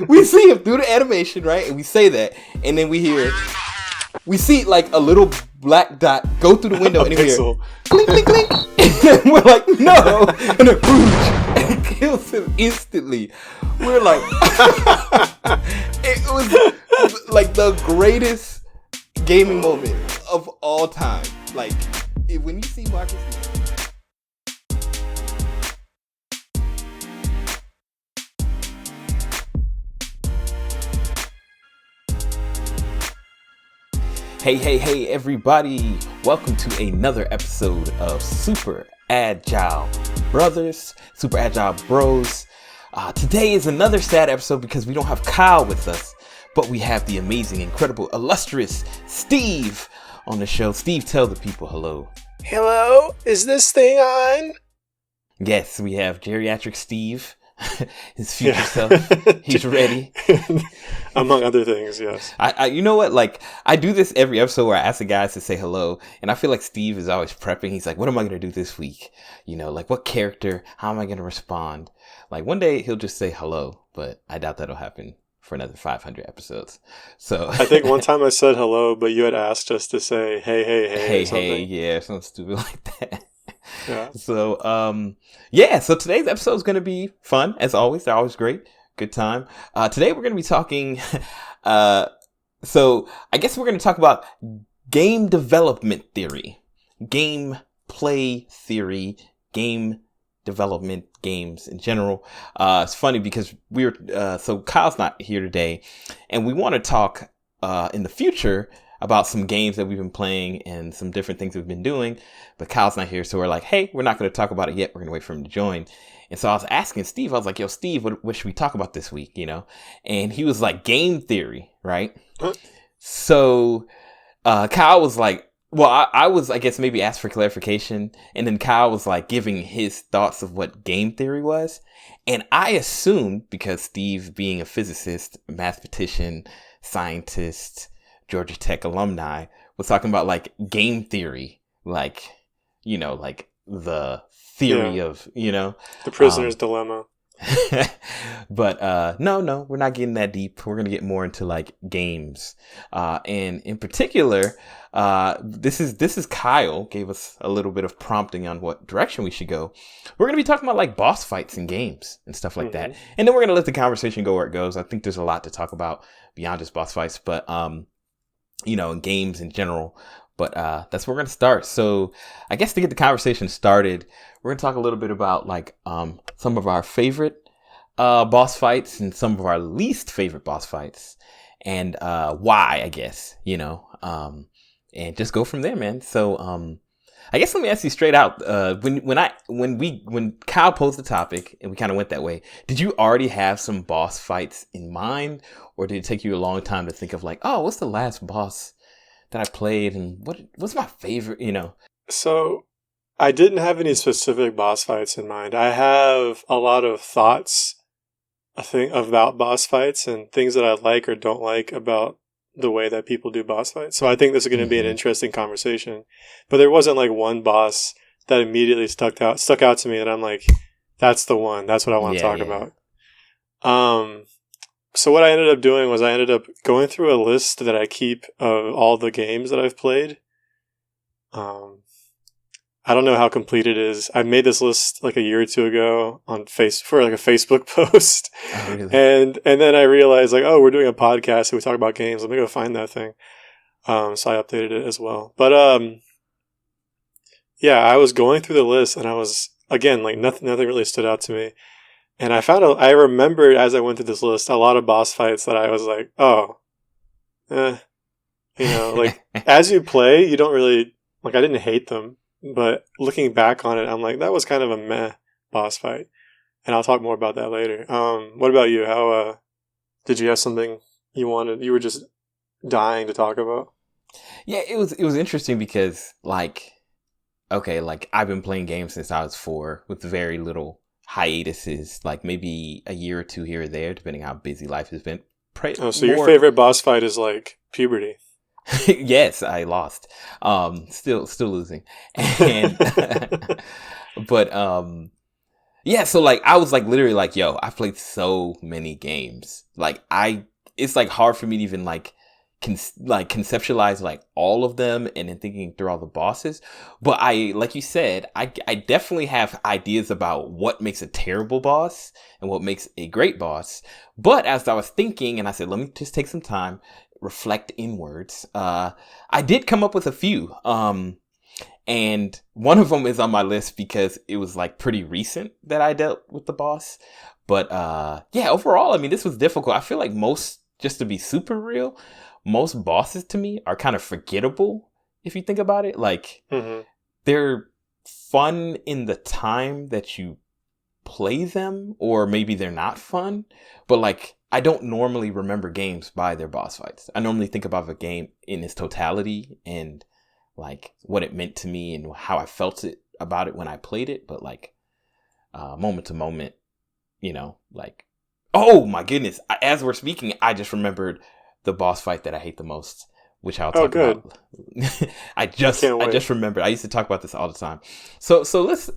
we see him through the animation, right? And we say that, and then we see like a little black dot go through the window, and we hear clink, clink, clink. And we're like, no, and it and it kills him instantly. We're like, it was like the greatest gaming moment of all time. Like, when you see Marcus. Hey, everybody. Welcome to another episode of Super Agile Brothers, Super Agile Bros. Today is another sad episode because we don't have Kyle with us, but we have the amazing, incredible, illustrious Steve on the show. Steve, tell the people hello. Hello? Is this thing on? Yes, we have geriatric Steve. His future self. He's ready. Among other things, yes. I you know what? Like, I do this every episode where I ask the guys to say hello, and I feel like Steve is always prepping. He's like, what am I going to do this week? You know, like, what character? How am I going to respond? Like, one day he'll just say hello, but I doubt that'll happen for another 500 episods. So I think one time I said hello, but you had asked us to say hey, yeah, something stupid like that. Yeah. So, so today's episode is going to be fun, as always. They're always great. Good time. Today we're going to be talking, so I guess we're going to talk about game development theory, gameplay theory, game development, games in general. It's funny because so Kyle's not here today, and we want to talk in the future about some games that we've been playing and some different things we've been doing, but Kyle's not here, so we're like, hey, we're not going to talk about it yet. We're going to wait for him to join. And so I was asking Steve, I was like, yo, Steve, what should we talk about this week, you know? And he was like, game theory, right? So Kyle was like, well, I was, I guess, maybe asked for clarification, and then Kyle was like giving his thoughts of what game theory was. And I assumed, because Steve being a physicist, mathematician, scientist, Georgia Tech alumni, was talking about like game theory, like, you know, like the theory of, you know, the prisoner's dilemma. But no, we're not getting that deep. We're gonna get more into like games, and in particular, this is Kyle gave us a little bit of prompting on what direction we should go. We're gonna be talking about like boss fights in games and stuff like that, and then we're gonna let the conversation go where it goes. I think there's a lot to talk about beyond just boss fights, but you know, games in general. But that's where we're going to start. So I guess to get the conversation started, we're going to talk a little bit about like some of our favorite boss fights and some of our least favorite boss fights, and why, I guess, you know, and just go from there, man. So I guess let me ask you straight out, when Kyle posed the topic and we kind of went that way, did you already have some boss fights in mind, or did it take you a long time to think of like, oh, what's the last boss that I played and what's my favorite, you know? So I didn't have any specific boss fights in mind. I have a lot of thoughts, I think, about boss fights and things that I like or don't like about the way that people do boss fights. So I think this is going to be an interesting conversation. But there wasn't like one boss that immediately stuck out to me, and I'm like, that's the one. That's what I want to talk about. So what I ended up doing was I ended up going through a list that I keep of all the games that I've played. I don't know how complete it is. I made this list like a year or two ago on for like a Facebook post. Oh, really? And then I realized like, oh, we're doing a podcast, so we talk about games. Let me go find that thing. So I updated it as well. But yeah, I was going through the list, and I was, again, like nothing really stood out to me. And I remembered as I went through this list a lot of boss fights that I was like, oh, you know, like as you play, you don't really, like, I didn't hate them, but looking back on it, I'm like, that was kind of a meh boss fight. And I'll talk more about that later. What about you? How, did you have something you were just dying to talk about? Yeah, it was interesting because like, okay, like I've been playing games since I was 4 with very little hiatuses, like maybe a year or two here or there, depending how busy life has been. So your favorite boss fight is like puberty? Yes, I lost. Still losing. And but Yeah, so like I was like literally like, yo, I've played so many games. Like it's like hard for me to even like conceptualize like all of them and then thinking through all the bosses. But I, like you said, I definitely have ideas about what makes a terrible boss and what makes a great boss. But as I was thinking, and I said, let me just take some time, reflect inwards. I did come up with a few. And one of them is on my list because it was like pretty recent that I dealt with the boss. But yeah, overall, I mean, this was difficult. I feel like just to be super real, most bosses to me are kind of forgettable if you think about it. Like, they're fun in the time that you play them, or maybe they're not fun. But like, I don't normally remember games by their boss fights. I normally think about a game in its totality and like what it meant to me and how I felt about it when I played it. But like moment to moment, like, oh my goodness, as we're speaking, I just remembered the boss fight that I hate the most, which I'll talk about. I just remembered. I used to talk about this all the time. So let's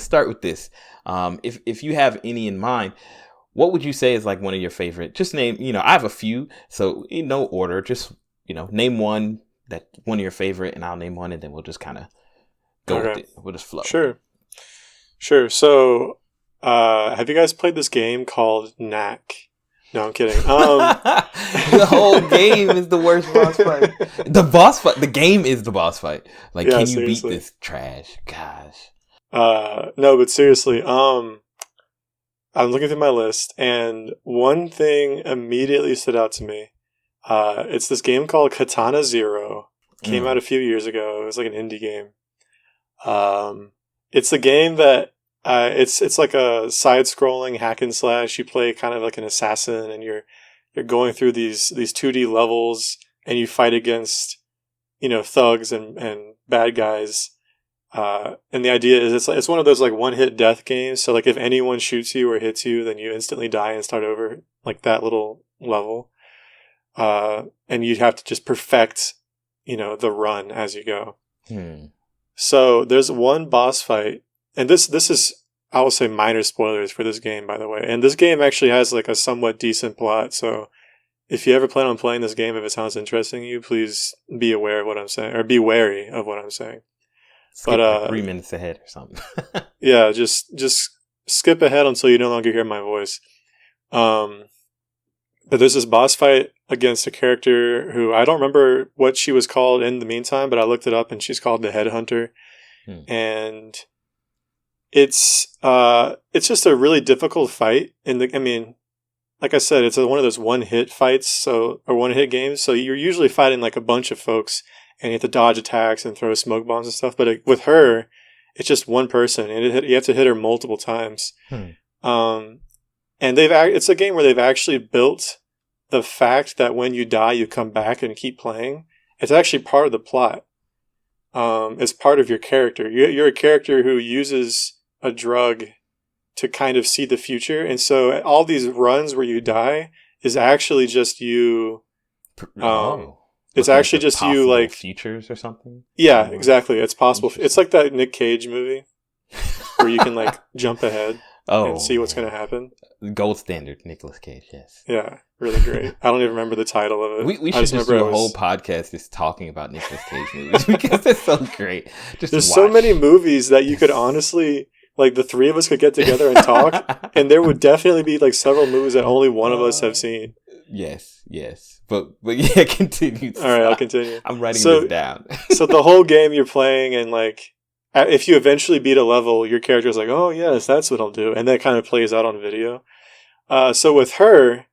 start with this. If you have any in mind, what would you say is like one of your favorite? Just name, I have a few, so in no order, just name one that one of your favorite, and I'll name one, and then we'll just kind of go with it. We'll just flow. Sure. So, have you guys played this game called Knack? No, I'm kidding. The whole game is the worst boss fight. The game is the boss fight. Like, yeah, can you beat this trash? Gosh. No, but seriously, I'm looking through my list, and one thing immediately stood out to me. It's this game called Katana Zero. Came out a few years ago. It was like an indie game. It's a game that it's like a side-scrolling hack and slash. You play kind of like an assassin, and you're going through these 2D levels, and you fight against thugs and bad guys. And the idea is it's one of those like one-hit death games. So like if anyone shoots you or hits you, then you instantly die and start over, like that little level. And you have to just perfect, the run as you go. So there's one boss fight, and this is, I will say, minor spoilers for this game, by the way. And this game actually has like a somewhat decent plot. So if you ever plan on playing this game, if it sounds interesting to you, please be aware of what I'm saying, or be wary of what I'm saying. Skip like 3 minutes ahead or something. Yeah, just skip ahead until you no longer hear my voice. But there's this boss fight against a character who I don't remember what she was called in the meantime, but I looked it up and she's called the Headhunter. And it's just a really difficult fight. Like I said, it's one of those one-hit fights, or one-hit games. So you're usually fighting like a bunch of folks, and you have to dodge attacks and throw smoke bombs and stuff. But with her, it's just one person, and you have to hit her multiple times. And it's a game where they've actually built the fact that when you die, you come back and keep playing. It's actually part of the plot. It's part of your character. You're a character who uses a drug to kind of see the future. And so all these runs where you die is actually just you. It's actually just you, like futures or something. Yeah, exactly. It's possible. It's like that Nick Cage movie where you can like jump ahead and see what's going to happen. Gold standard, Nicolas Cage. Yes. Yeah, really great. I don't even remember the title of it. We should just do a whole podcast just talking about Nicolas Cage movies because they're so great. There's so many movies that you could honestly, like, the three of us could get together and talk, and there would definitely be like several movies that only one of us have seen. Yes. But yeah, continue. All right, I'll continue. I'm writing this down. So the whole game you're playing, and like, if you eventually beat a level, your character's like, oh yes, that's what I'll do. And that kind of plays out on video. So with her,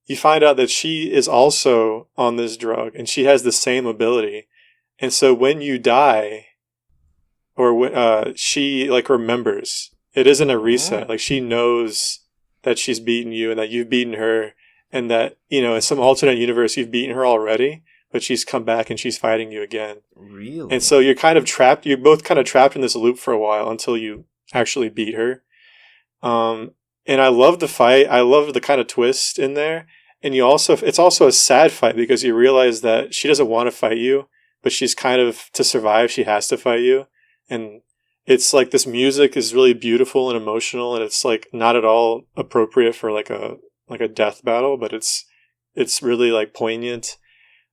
you find out that she is also on this drug, and she has the same ability. And so when you die, or she like remembers, it isn't a reset. Like, she knows that she's beaten you and that you've beaten her, and that, in some alternate universe you've beaten her already, but she's come back and she's fighting you again. Really? And so you're kind of trapped. You're both kind of trapped in this loop for a while until you actually beat her. And I love the fight. I love the kind of twist in there. And it's also a sad fight because you realize that she doesn't want to fight you, but she's kind of, to survive, she has to fight you. And it's like this music is really beautiful and emotional, and it's like not at all appropriate for like a death battle, but it's really like poignant,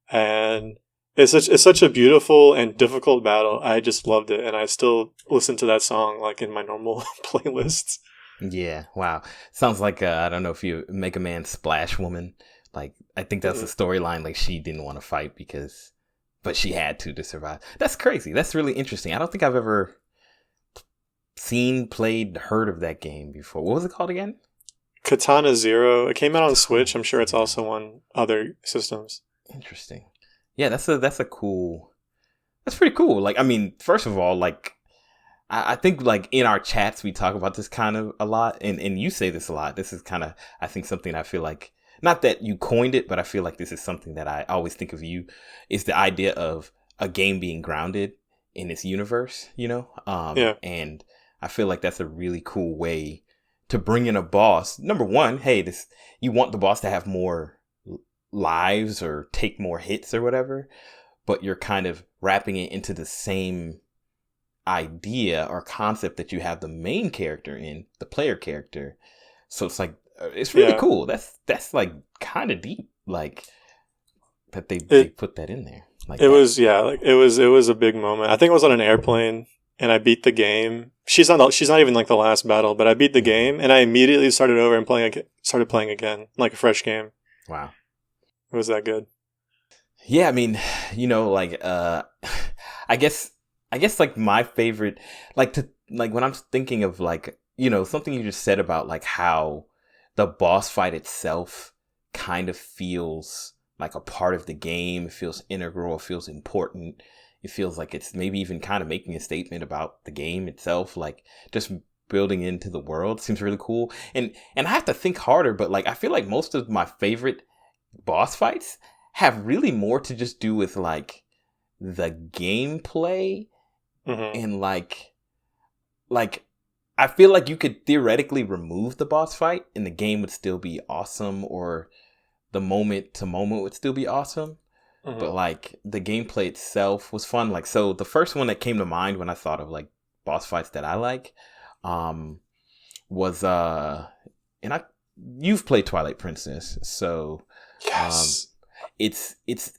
and it's such a beautiful and difficult battle. I just loved it, and I still listen to that song like in my normal playlists. Yeah, wow. Sounds like I don't know if you Mega Man Splash Woman. Like I think that's the storyline. Like she didn't want to fight but she had to survive. That's crazy. That's really interesting. I don't think I've ever seen, played, heard of that game before. What was it called again? Katana Zero. It came out on Switch. I'm sure it's also on other systems. Interesting. Yeah, that's a cool. That's pretty cool. Like, I mean, first of all, like, I think like in our chats we talk about this kind of a lot, and you say this a lot. This is kind of, I think, something I feel like, not that you coined it, but I feel like this is something that I always think of you, is the idea of a game being grounded in its universe, you know? Yeah. And I feel like that's a really cool way to bring in a boss. Number one, hey, you want the boss to have more lives or take more hits or whatever, but you're kind of wrapping it into the same idea or concept that you have the main character in, the player character. So it's like, it's really cool. That's like kind of deep, like that they put that in there. Like it was a big moment. I think it was on an airplane, and I beat the game. She's not even like the last battle, but I beat the game, and I immediately started over and started playing again, like a fresh game. Wow, it was that good. Yeah, I mean, you know, like I guess like my favorite, like when I'm thinking of like, you know, something you just said about like how the boss fight itself kind of feels like a part of the game. It feels integral. It feels important. It feels like it's maybe even kind of making a statement about the game itself. Like just building into the world seems really cool. And I have to think harder, but like I feel like most of my favorite boss fights have really more to just do with like the gameplay. Mm-hmm. And like I feel like you could theoretically remove the boss fight and the game would still be awesome, or the moment to moment would still be awesome. Mm-hmm. But like the gameplay itself was fun. Like, so the first one that came to mind when I thought of like boss fights that I like was you've played Twilight Princess, so yes. It's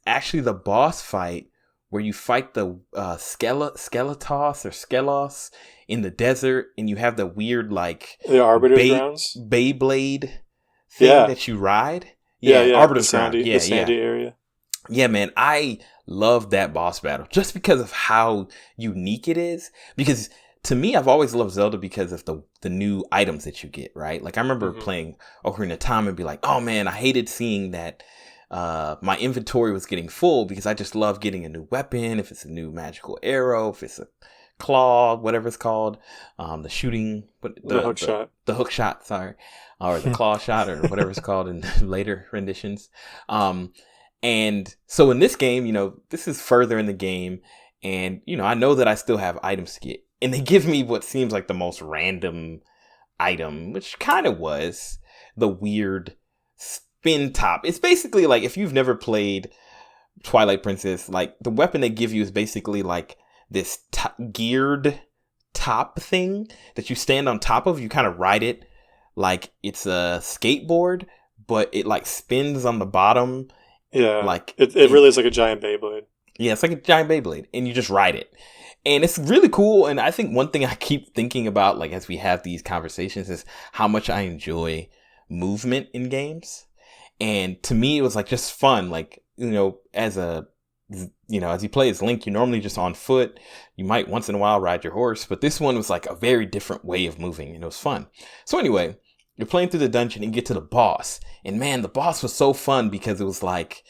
actually the boss fight where you fight the Skelos in the desert, and you have the weird like the Arbiter's Grounds Beyblade thing that you ride. Yeah, Arbiter's Ground. The sandy area. Yeah, man, I love that boss battle just because of how unique it is. Because to me, I've always loved Zelda because of the new items that you get, right? Like I remember playing Ocarina of Time and be like, oh man, I hated seeing that my inventory was getting full, because I just love getting a new weapon, if it's a new magical arrow, if it's a claw, whatever it's called, the shooting, the hook shot, or the claw shot, or whatever it's called in later renditions. And so in this game, you know, this is further in the game, and you know, I know that I still have items to get, and they give me what seems like the most random item, which kind of was the weird spin top. It's basically like, if you've never played Twilight Princess, like the weapon they give you is basically like this geared top thing that you stand on top of. You kind of ride it like it's a skateboard, but it like spins on the bottom. Yeah, like it really is like a giant Beyblade. Yeah, it's like a giant Beyblade, and you just ride it. And it's really cool. And I think one thing I keep thinking about, like as we have these conversations, is how much I enjoy movement in games. And to me, it was like just fun. Like, you know, as you play as Link, you're normally just on foot. You might once in a while ride your horse, but this one was like a very different way of moving, and it was fun. So anyway, you're playing through the dungeon and you get to the boss. And man, the boss was so fun because it was like,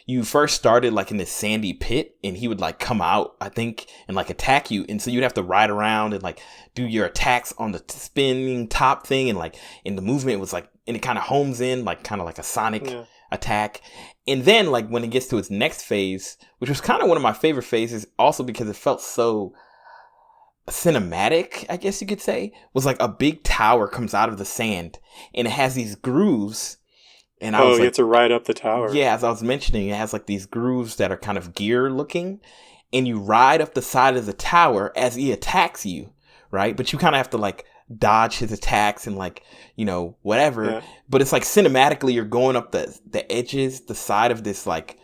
you first started like in this sandy pit, and he would like come out, I think, and like attack you. And so you'd have to ride around and like do your attacks on the spinning top thing. And like, and the movement was like, and it kind of homes in like kind of like a Sonic attack. And then like when it gets to its next phase, which was kind of one of my favorite phases, also because it felt so cinematic, I guess you could say, was like a big tower comes out of the sand, and it has these grooves. And I was you have to ride up the tower. Yeah, as I was mentioning, it has like these grooves that are kind of gear looking, and you ride up the side of the tower as he attacks you. right? But you kind of have to like dodge his attacks and like, whatever. Yeah. But it's like cinematically you're going up the edges, the side of this like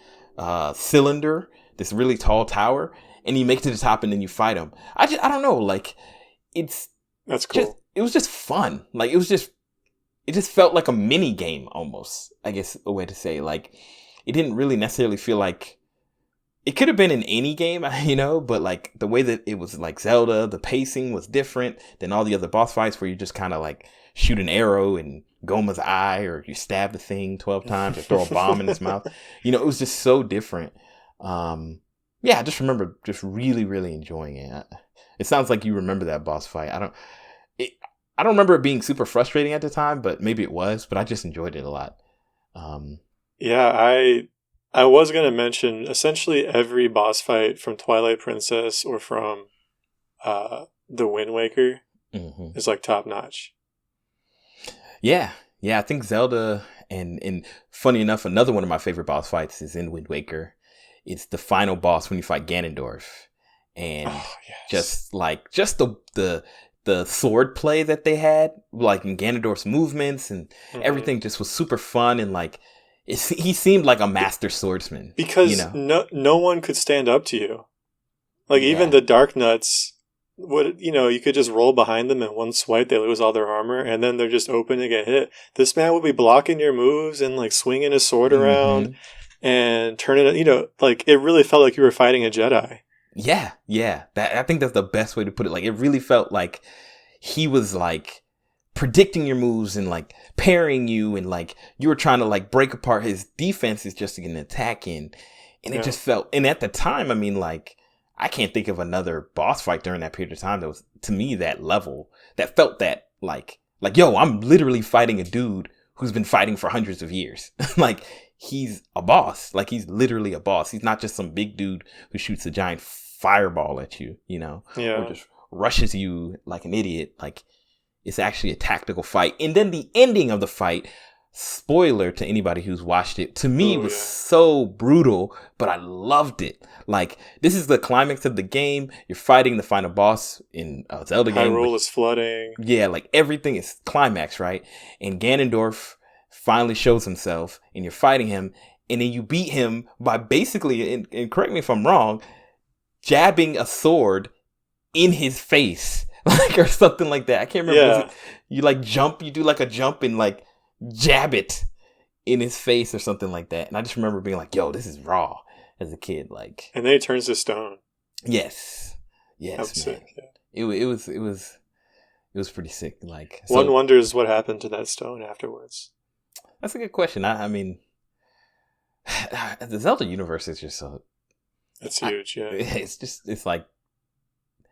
cylinder, this really tall tower, and you make it to the top and then you fight him. I don't know, like that's cool. It was just fun. Like it just felt like a mini game almost, I guess a way to say. Like it didn't really necessarily feel like it could have been in any game, but like the way that it was like Zelda, the pacing was different than all the other boss fights where you just kind of like shoot an arrow in Goma's eye, or you stab the thing 12 times or throw a bomb in its mouth. It was just so different. Yeah, I just remember just really, really enjoying it. It sounds like you remember that boss fight. I don't remember it being super frustrating at the time, but maybe it was, but I just enjoyed it a lot. Yeah, I was going to mention essentially every boss fight from Twilight Princess or from the Wind Waker is like top notch. Yeah, I think Zelda and funny enough, another one of my favorite boss fights is in Wind Waker. It's the final boss when you fight Ganondorf, and just the sword play that they had, like in Ganondorf's movements and everything, just was super fun, and like he seemed like a master swordsman because no one could stand up to you. Like even the Dark Nuts, you could just roll behind them in one swipe, they lose all their armor, and then they're just open to get hit. This man would be blocking your moves and like swinging his sword around and turning it. Like it really felt like you were fighting a Jedi. Yeah. I think that's the best way to put it. Like it really felt like he was like predicting your moves and like parrying you, and like you were trying to like break apart his defenses just to get an attack in. And it just felt, and at the time, I mean, like I can't think of another boss fight during that period of time that was, to me, that level, that felt that like, yo, I'm literally fighting a dude who's been fighting for hundreds of years. Like he's a boss. Like he's literally a boss. He's not just some big dude who shoots a giant fireball at you, or just rushes you like an idiot. Like it's actually a tactical fight. And then the ending of the fight, spoiler to anybody who's watched it, to me was so brutal, but I loved it. Like this is the climax of the game. You're fighting the final boss in a Zelda game. Hyrule is flooding. Yeah, like everything is climax, right? And Ganondorf finally shows himself, and you're fighting him, and then you beat him by basically, and correct me if I'm wrong, jabbing a sword in his face, like, or something like that. I can't remember. You like jump, you do like a jump and like jab it in his face or something like that. And I just remember being like, yo, this is raw as a kid. Like, and then he turns to stone. Yes, man. Sick, It was pretty sick. Like one wonders what happened to that stone afterwards. That's a good question. I mean, the Zelda universe is just so. It's huge, yeah. It's like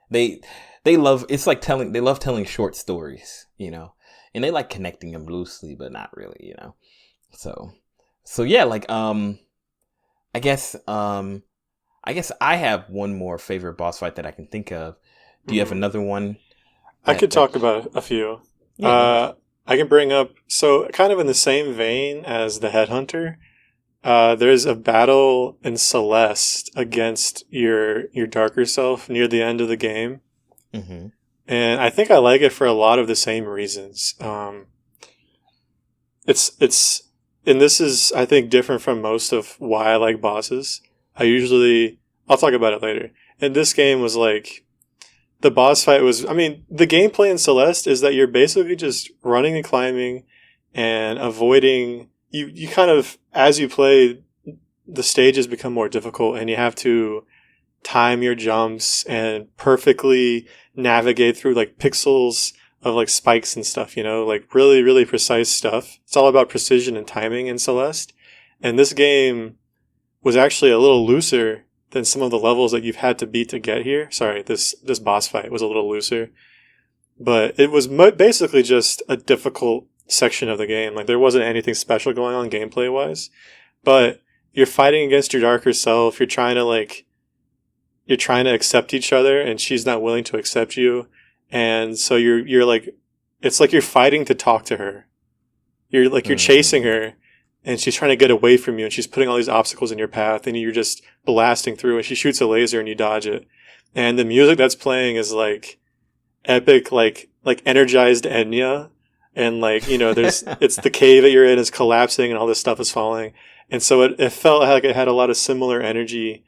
they love. It's like they love telling short stories, and they like connecting them loosely, but not really, So yeah, like I guess I have one more favorite boss fight that I can think of. Do you have another one? I could talk about a few. Yeah. I can bring up, so kind of in the same vein as the Headhunter, there's a battle in Celeste against your darker self near the end of the game. Mm-hmm. And I think I like it for a lot of the same reasons. It's and this is, I think, different from most of why I like bosses. I'll talk about it later. And this game was like, the boss fight was, the gameplay in Celeste is that you're basically just running and climbing and avoiding, you kind of, as you play, the stages become more difficult and you have to time your jumps and perfectly navigate through like pixels of like spikes and stuff, like really, really precise stuff. It's all about precision and timing in Celeste. And this game was actually a little looser than some of the levels that you've had to beat to get here. Sorry, this boss fight was a little looser. But it was basically just a difficult section of the game. Like there wasn't anything special going on gameplay-wise. But you're fighting against your darker self. You're trying to accept each other, and she's not willing to accept you. And so you're like, it's like you're fighting to talk to her. You're chasing her, and she's trying to get away from you, and she's putting all these obstacles in your path, and you're just blasting through, and she shoots a laser and you dodge it. And the music that's playing is like, epic like energized Enya, and like, you know, there's it's the cave that you're in is collapsing and all this stuff is falling, and so it felt like it had a lot of similar energy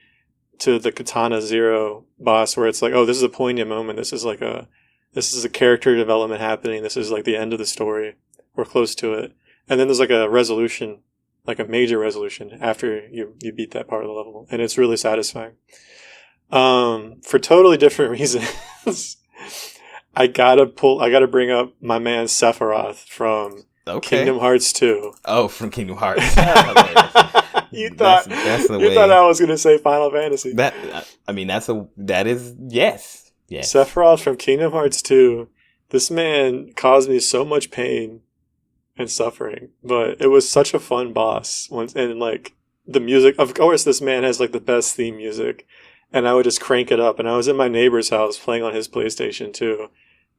to the Katana Zero boss, where it's like, oh, this is a poignant moment. This is a character development happening. This is like the end of the story. We're close to it. And then there's like a resolution, like a major resolution after you beat that part of the level. And it's really satisfying. For totally different reasons, I gotta bring up my man Sephiroth from Kingdom Hearts 2. Oh, from Kingdom Hearts. You thought I was gonna say Final Fantasy. That is yes. Sephiroth from Kingdom Hearts 2. This man caused me so much pain and suffering, but it was such a fun boss. And like the music, of course, this man has like the best theme music, and I would just crank it up. And I was in my neighbor's house playing on his PlayStation 2,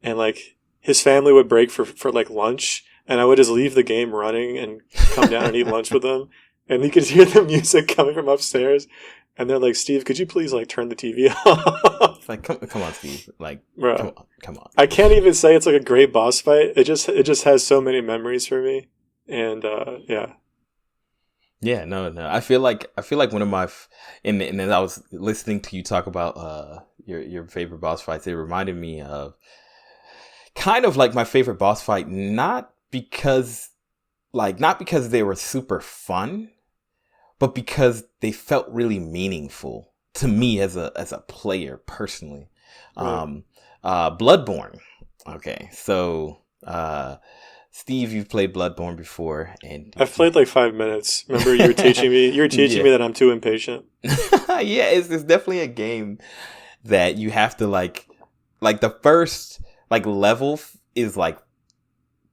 and like his family would break for like lunch, and I would just leave the game running and come down and eat lunch with them. And you could hear the music coming from upstairs, and they're like, "Steve, could you please like turn the TV off?" It's like, come on, Steve. Like, bro, come on. I can't even say it's like a great boss fight. It just has so many memories for me, and yeah. Yeah, no. I feel like one of my and as I was listening to you talk about your favorite boss fights, it reminded me of kind of like my favorite boss fight, not because they were super fun, but because they felt really meaningful to me as a player personally. Right. Bloodborne. Okay, so Steve, you've played Bloodborne before, and I've played like 5 minutes. Remember, you were teaching me. You were teaching me that I'm too impatient. Yeah, it's definitely a game that you have to like the first like level is like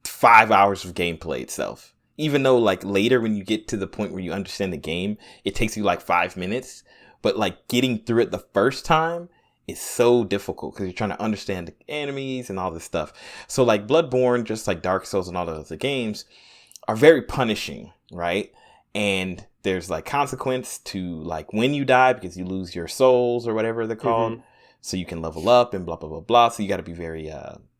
5 hours of gameplay itself. Even though like later when you get to the point where you understand the game, it takes you like 5 minutes. But like getting through it the first time is so difficult because you're trying to understand the enemies and all this stuff. So like Bloodborne, just like Dark Souls and all the other games, are very punishing, right? And there's like consequence to like when you die because you lose your souls or whatever they're called. Mm-hmm. So you can level up and blah, blah, blah, blah. So you got to be very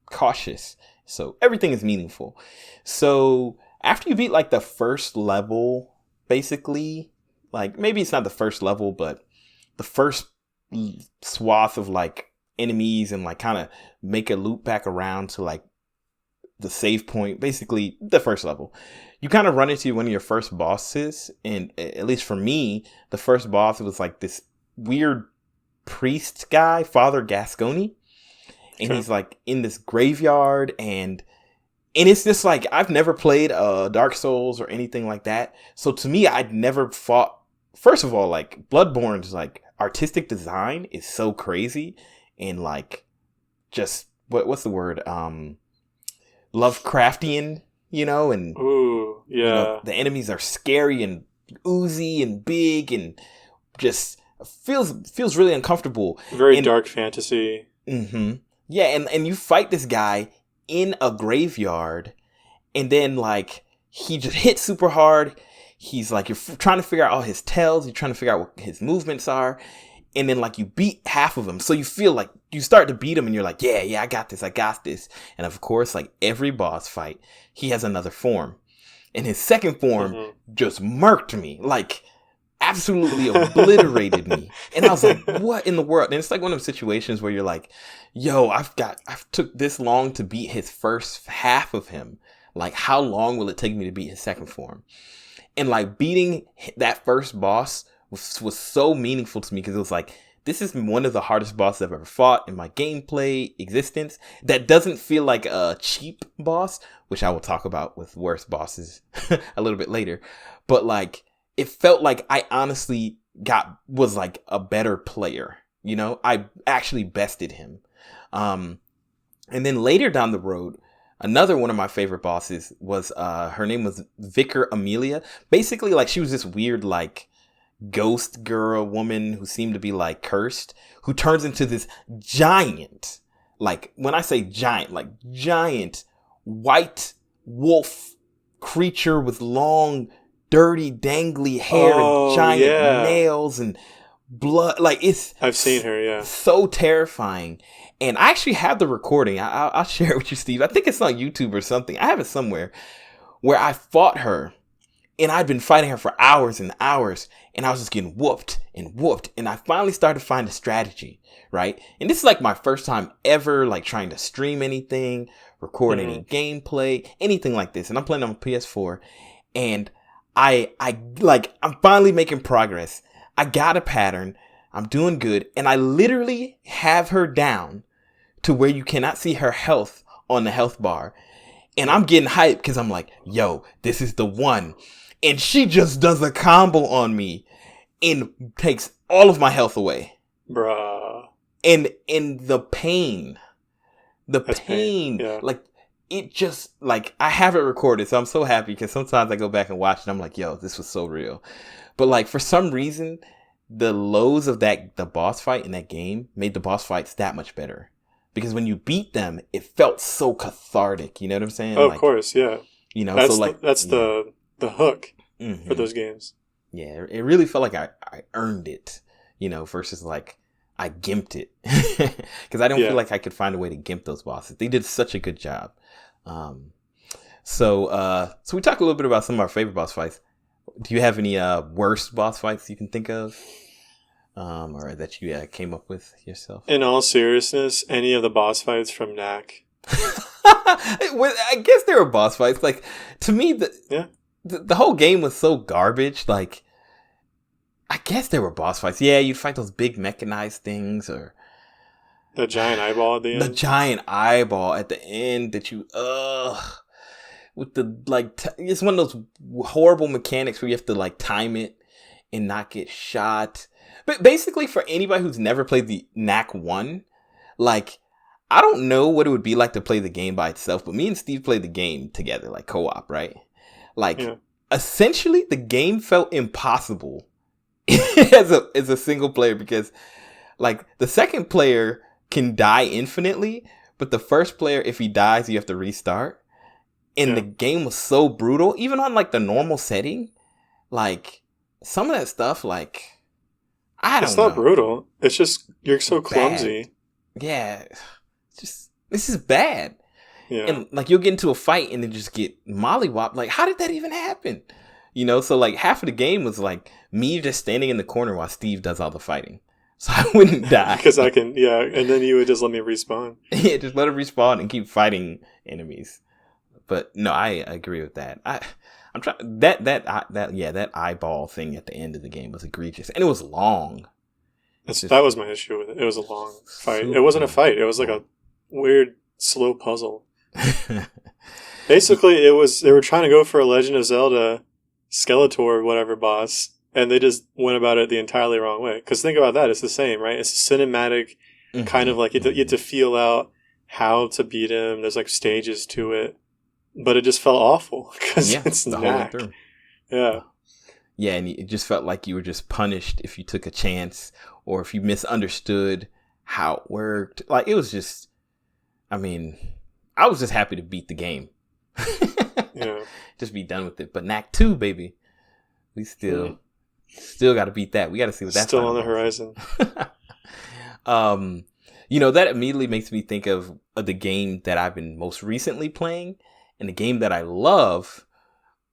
cautious. So everything is meaningful. So after you beat like the first level, basically, like maybe it's not the first level, but the first swath of like enemies and like kind of make a loop back around to like the save point, basically the first level, you kind of run into one of your first bosses. And at least for me, the first boss was like this weird priest guy, Father Gascony. And he's like in this graveyard, and it's just like, I've never played Dark Souls or anything like that. So to me, I'd never fought. First of all, like Bloodborne's like artistic design is so crazy, and like just what's the word? Lovecraftian, you know, and ooh, yeah. You know, the enemies are scary and oozy and big and just feels really uncomfortable. Very dark fantasy. Mm-hmm. Yeah, and you fight this guy in a graveyard, and then like he just hits super hard. He's like, you're trying to figure out all his tells, you're trying to figure out what his movements are, and then like you beat half of him, so you feel like you start to beat him and you're like, yeah, I got this. And of course, like every boss fight, he has another form, and his second form just murked me, like absolutely obliterated me. And I was like, what in the world? And it's like one of those situations where you're like, yo, I've took this long to beat his first half of him. Like, how long will it take me to beat his second form? And like beating that first boss was so meaningful to me, because it was like, this is one of the hardest bosses I've ever fought in my gameplay existence. That doesn't feel like a cheap boss, which I will talk about with worse bosses a little bit later. But like, it felt like I honestly was like a better player. You know, I actually bested him. And then later down the road, another one of my favorite bosses was, her name was Vicar Amelia. Basically, like, she was this weird, like, ghost girl woman who seemed to be, like, cursed, who turns into this giant, like, when I say giant, like, giant white wolf creature with long, dirty, dangly hair and giant nails and blood. Like, it's I've seen her, yeah. so terrifying. And I actually have the recording. I'll share it with you, Steve. I think it's on YouTube or something. I have it somewhere where I fought her. And I'd been fighting her for hours and hours, and I was just getting whooped and whooped. And I finally started to find a strategy, right? And this is like my first time ever, like, trying to stream anything, record any gameplay, anything like this. And I'm playing on PS4, and I'm finally making progress. I got a pattern. I'm doing good. And I literally have her down to where you cannot see her health on the health bar. And I'm getting hyped because I'm like, yo, this is the one. And she just does a combo on me and takes all of my health away. Bruh. And the pain, Yeah. like, it just, like, I have it recorded. So I'm so happy because sometimes I go back and watch it and I'm like, yo, this was so real. But, like, for some reason, the lows of the boss fight in that game made the boss fights that much better. Because when you beat them, it felt so cathartic. You know what I'm saying? Oh, like, of course, yeah. You know, that's so like the hook for those games. Yeah, it really felt like I earned it, you know, versus like I gimped it. Because I don't feel like I could find a way to gimp those bosses. They did such a good job. So we talked a little bit about some of our favorite boss fights. Do you have any worst boss fights you can think of? Or that you came up with yourself? In all seriousness, any of the boss fights from Knack. I guess there were boss fights. Like, to me, the whole game was so garbage. Like, I guess there were boss fights. Yeah, you'd fight those big mechanized things, or the giant eyeball at the end. The giant eyeball at the end that you with the like. It's one of those horrible mechanics where you have to like time it and not get shot. But basically, for anybody who's never played the Knack 1, like, I don't know what it would be like to play the game by itself, but me and Steve played the game together, like co-op, right? Like, essentially, the game felt impossible as a single player because, like, the second player can die infinitely, but the first player, if he dies, you have to restart. And the game was so brutal, even on, like, the normal setting. Like, some of that stuff, like, I don't know. It's not brutal. It's just, you're so clumsy. Yeah. This is bad. Yeah. And like, you'll get into a fight and then just get mollywopped. Like, how did that even happen? You know, so like half of the game was like me just standing in the corner while Steve does all the fighting. So I wouldn't die. Because I can, and then you would just let me respawn. Yeah, just let him respawn and keep fighting enemies. But no, I agree with that. I'm trying that eyeball thing at the end of the game was egregious, and it was long. That was my issue with it. It was a long fight. It wasn't a fight. It was like a weird, slow puzzle. Basically, they were trying to go for a Legend of Zelda Skeletor, whatever boss, and they just went about it the entirely wrong way. Because think about that, it's the same, right? It's a cinematic kind of like you have to feel out how to beat him. There's like stages to it. But it just felt awful because it's the Knack. Whole thing. Yeah. Yeah, and it just felt like you were just punished if you took a chance or if you misunderstood how it worked. Like, it was just, I mean, I was just happy to beat the game. Just be done with it. But Knack 2, baby, we still got to beat that. We got to see what that's still on the horizon. You know, that immediately makes me think of the game that I've been most recently playing. And the game that I love,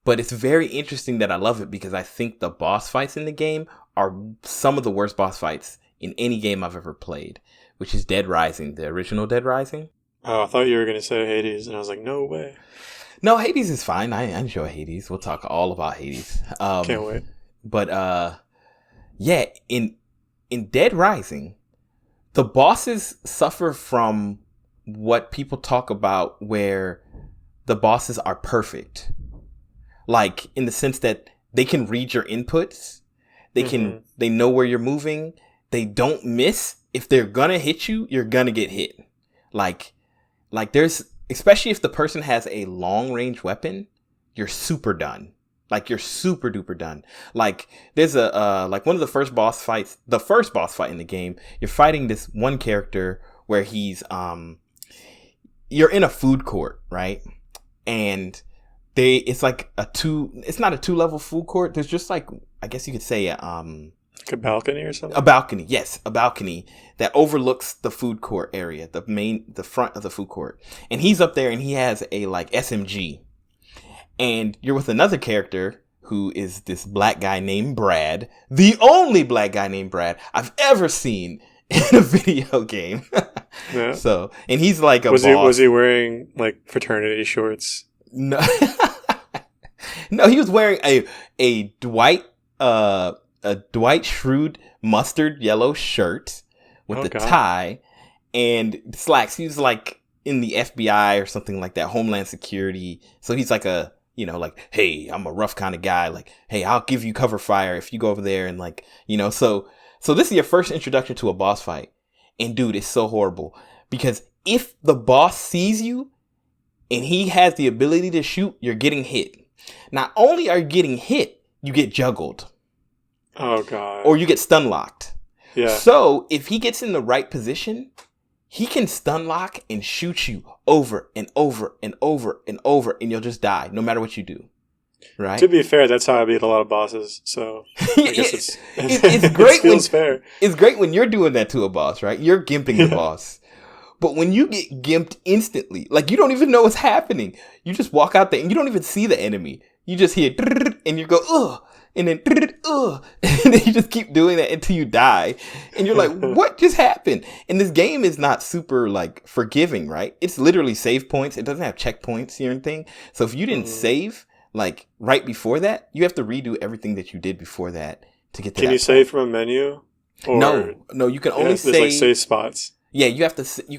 but it's very interesting that I love it because I think the boss fights in the game are some of the worst boss fights in any game I've ever played, which is Dead Rising, the original Dead Rising. Oh, I thought you were going to say Hades, and I was like, no way. No, Hades is fine. I enjoy Hades. We'll talk all about Hades. Can't wait. But, in Dead Rising, the bosses suffer from what people talk about where the bosses are perfect. Like, in the sense that they can read your inputs. They know where you're moving. They don't miss. If they're gonna hit you, you're gonna get hit. Like there's, especially if the person has a long range weapon, you're super done. Like, you're super duper done. Like, there's like one of the first boss fight in the game, you're fighting this one character where he's, you're in a food court, right? And it's like it's not a 2-level food court. There's just like, I guess you could say Like a balcony or something? A balcony, yes, a balcony that overlooks the food court area, the front of the food court. And he's up there and he has a like SMG. And you're with another character who is this black guy named Brad, the only black guy named Brad I've ever seen in a video game. Yeah. So, and he's like a boss. Was he wearing like fraternity shorts? No, no, he was wearing a Dwight Schrute mustard yellow shirt with the tie and slacks. He was like in the FBI or something like that, Homeland Security. So he's like a, you know, like, hey, I'm a rough kind of guy. Like, hey, I'll give you cover fire if you go over there and like, you know, so this is your first introduction to a boss fight. And dude, it's so horrible because if the boss sees you and he has the ability to shoot, you're getting hit. Not only are you getting hit, you get juggled. Oh, God. Or you get stun locked. Yeah. So if he gets in the right position, he can stun lock and shoot you over and over and over and over, and you'll just die no matter what you do. Right? To be fair, that's how I beat a lot of bosses. So I guess it's great. It feels fair. It's great when you're doing that to a boss, right? You're gimping the boss. But when you get gimped instantly, like you don't even know what's happening. You just walk out there and you don't even see the enemy. You just hear and you go, ugh. And then, and then you just keep doing that until you die. And you're like, what just happened? And this game is not super like forgiving, right? It's literally save points. It doesn't have checkpoints or anything. So if you didn't save like right before that, you have to redo everything that you did before that to get to that. Can you save from a menu? Or No, you can only save. There's like save spots. Yeah, you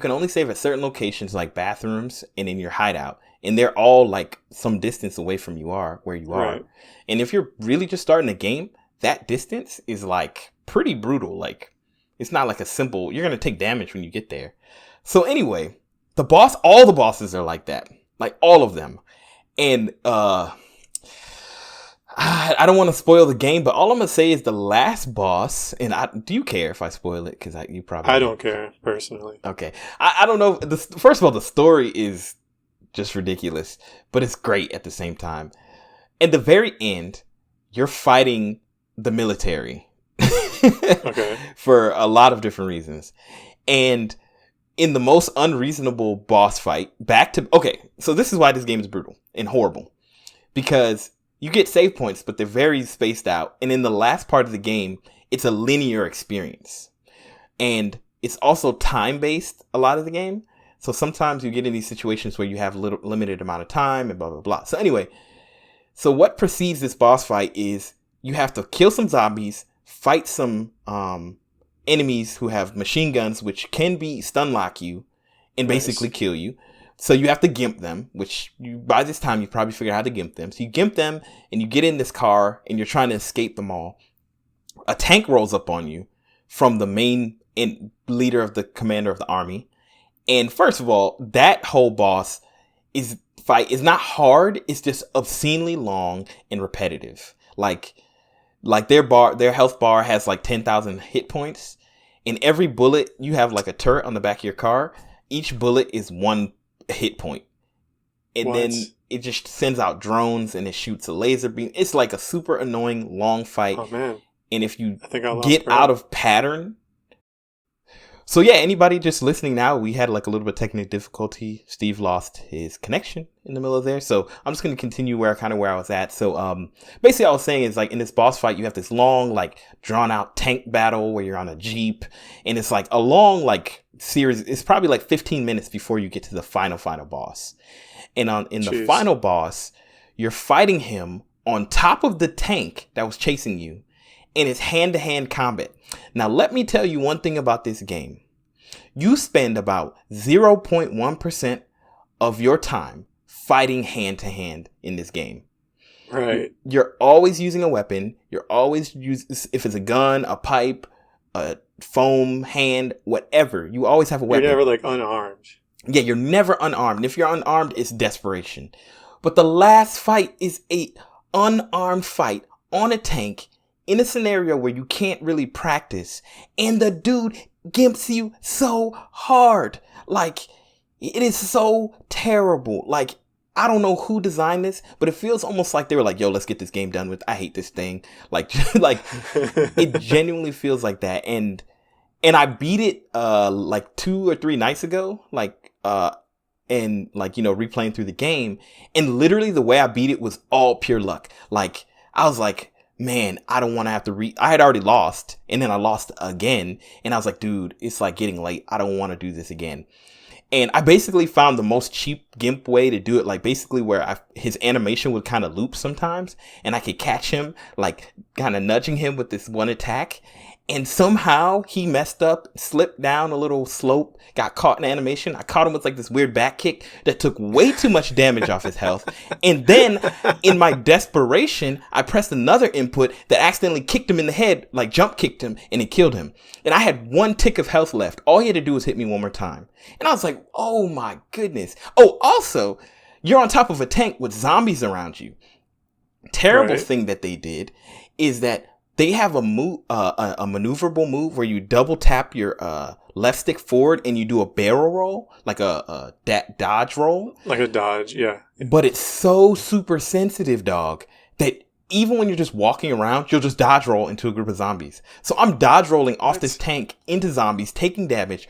can only save at certain locations like bathrooms and in your hideout. And they're all like some distance away from where you are. Right. And if you're really just starting a game, that distance is like pretty brutal. Like it's not like a simple, you're going to take damage when you get there. So anyway, all the bosses are like that. Like all of them. And I don't want to spoil the game, but all I'm going to say is the last boss, and do you care if I spoil it? Because you probably... I don't care, personally. Okay. I don't know. First of all, the story is just ridiculous, but it's great at the same time. At the very end, you're fighting the military. Okay. For a lot of different reasons. And in the most unreasonable boss fight, so this is why this game is brutal and horrible. Because you get save points, but they're very spaced out. And in the last part of the game, it's a linear experience. And it's also time-based, a lot of the game. So sometimes you get in these situations where you have limited amount of time and blah, blah, blah. So anyway, so what precedes this boss fight is you have to kill some zombies, fight some enemies who have machine guns, which can be stun lock you and basically kill you. So you have to gimp them, which by this time you probably figured out how to gimp them. So you gimp them and you get in this car and you're trying to escape them all. A tank rolls up on you from the main leader of the commander of the army. And first of all, that whole boss fight is not hard. It's just obscenely long and repetitive. Like their health bar has like 10,000 hit points. In every bullet, you have like a turret on the back of your car. Each bullet is one hit point. And then it just sends out drones and it shoots a laser beam. It's like a super annoying long fight. Oh man. And if you get out of pattern. So yeah, anybody just listening now, we had like a little bit of technical difficulty. Steve lost his connection in the middle of there. So I'm just going to continue where I was at. So basically I was saying is like in this boss fight, you have this long, like drawn out tank battle where you're on a Jeep. And it's like a long, like series. It's probably like 15 minutes before you get to the final boss. And the final boss, you're fighting him on top of the tank that was chasing you. And it's hand-to-hand combat. Now, let me tell you one thing about this game. You spend about 0.1% of your time fighting hand-to-hand in this game. Right. You're always using a weapon. You're always if it's a gun, a pipe, a foam hand, whatever. You always have a weapon. You're never like unarmed. Yeah, you're never unarmed. And if you're unarmed, it's desperation. But the last fight is a unarmed fight on a tank in a scenario where you can't really practice, and the dude gimps you so hard. Like, it is so terrible. Like, I don't know who designed this, but it feels almost like they were like, yo, let's get this game done with. I hate this thing. Like, like it genuinely feels like that. And I beat it, like 2 or 3 nights ago, like, and like, you know, replaying through the game. And literally the way I beat it was all pure luck. Like, I was like, man, I don't want to have to I had already lost, and then I lost again. And I was like, dude, it's like getting late. I don't want to do this again. And I basically found the most cheap GIMP way to do it, like basically where his animation would kind of loop sometimes, and I could catch him, like kind of nudging him with this one attack. And somehow he messed up, slipped down a little slope, got caught in animation. I caught him with like this weird back kick that took way too much damage off his health. And then in my desperation, I pressed another input that accidentally kicked him in the head, like jump kicked him, and it killed him. And I had 1 tick of health left. All he had to do was hit me one more time. And I was like, oh my goodness. Oh, also, you're on top of a tank with zombies around you. Terrible thing that they did is that they have a move, a maneuverable move where you double tap your left stick forward and you do a barrel roll, like a dodge roll. Like a dodge, yeah. But it's so super sensitive, dog, that even when you're just walking around, you'll just dodge roll into a group of zombies. So I'm dodge rolling off this tank into zombies, taking damage,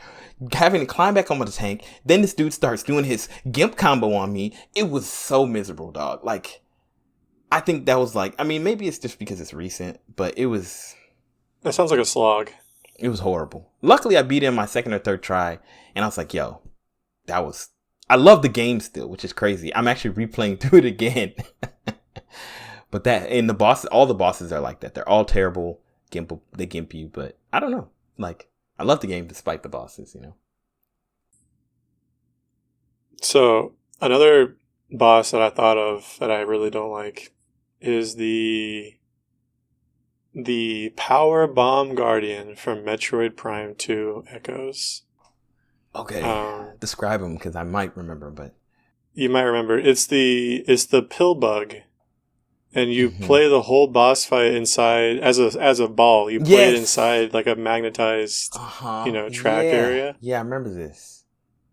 having to climb back onto the tank. Then this dude starts doing his GIMP combo on me. It was so miserable, dog. Like, I think that was like, I mean, maybe it's just because it's recent, but it was... That sounds like a slog. It was horrible. Luckily, I beat it in my 2nd or 3rd try, and I was like, yo, that was... I love the game still, which is crazy. I'm actually replaying through it again. But that, and the bosses, all the bosses are like that. They're all terrible. They gimp you, but I don't know. Like, I love the game despite the bosses, you know? So, another boss that I thought of that I really don't like is the Power Bomb Guardian from Metroid Prime 2 Echoes. Okay, describe him because I might remember, but you might remember. It's the pill bug, and you play the whole boss fight inside as a ball. You play it inside like a magnetized, track area. Yeah, I remember this.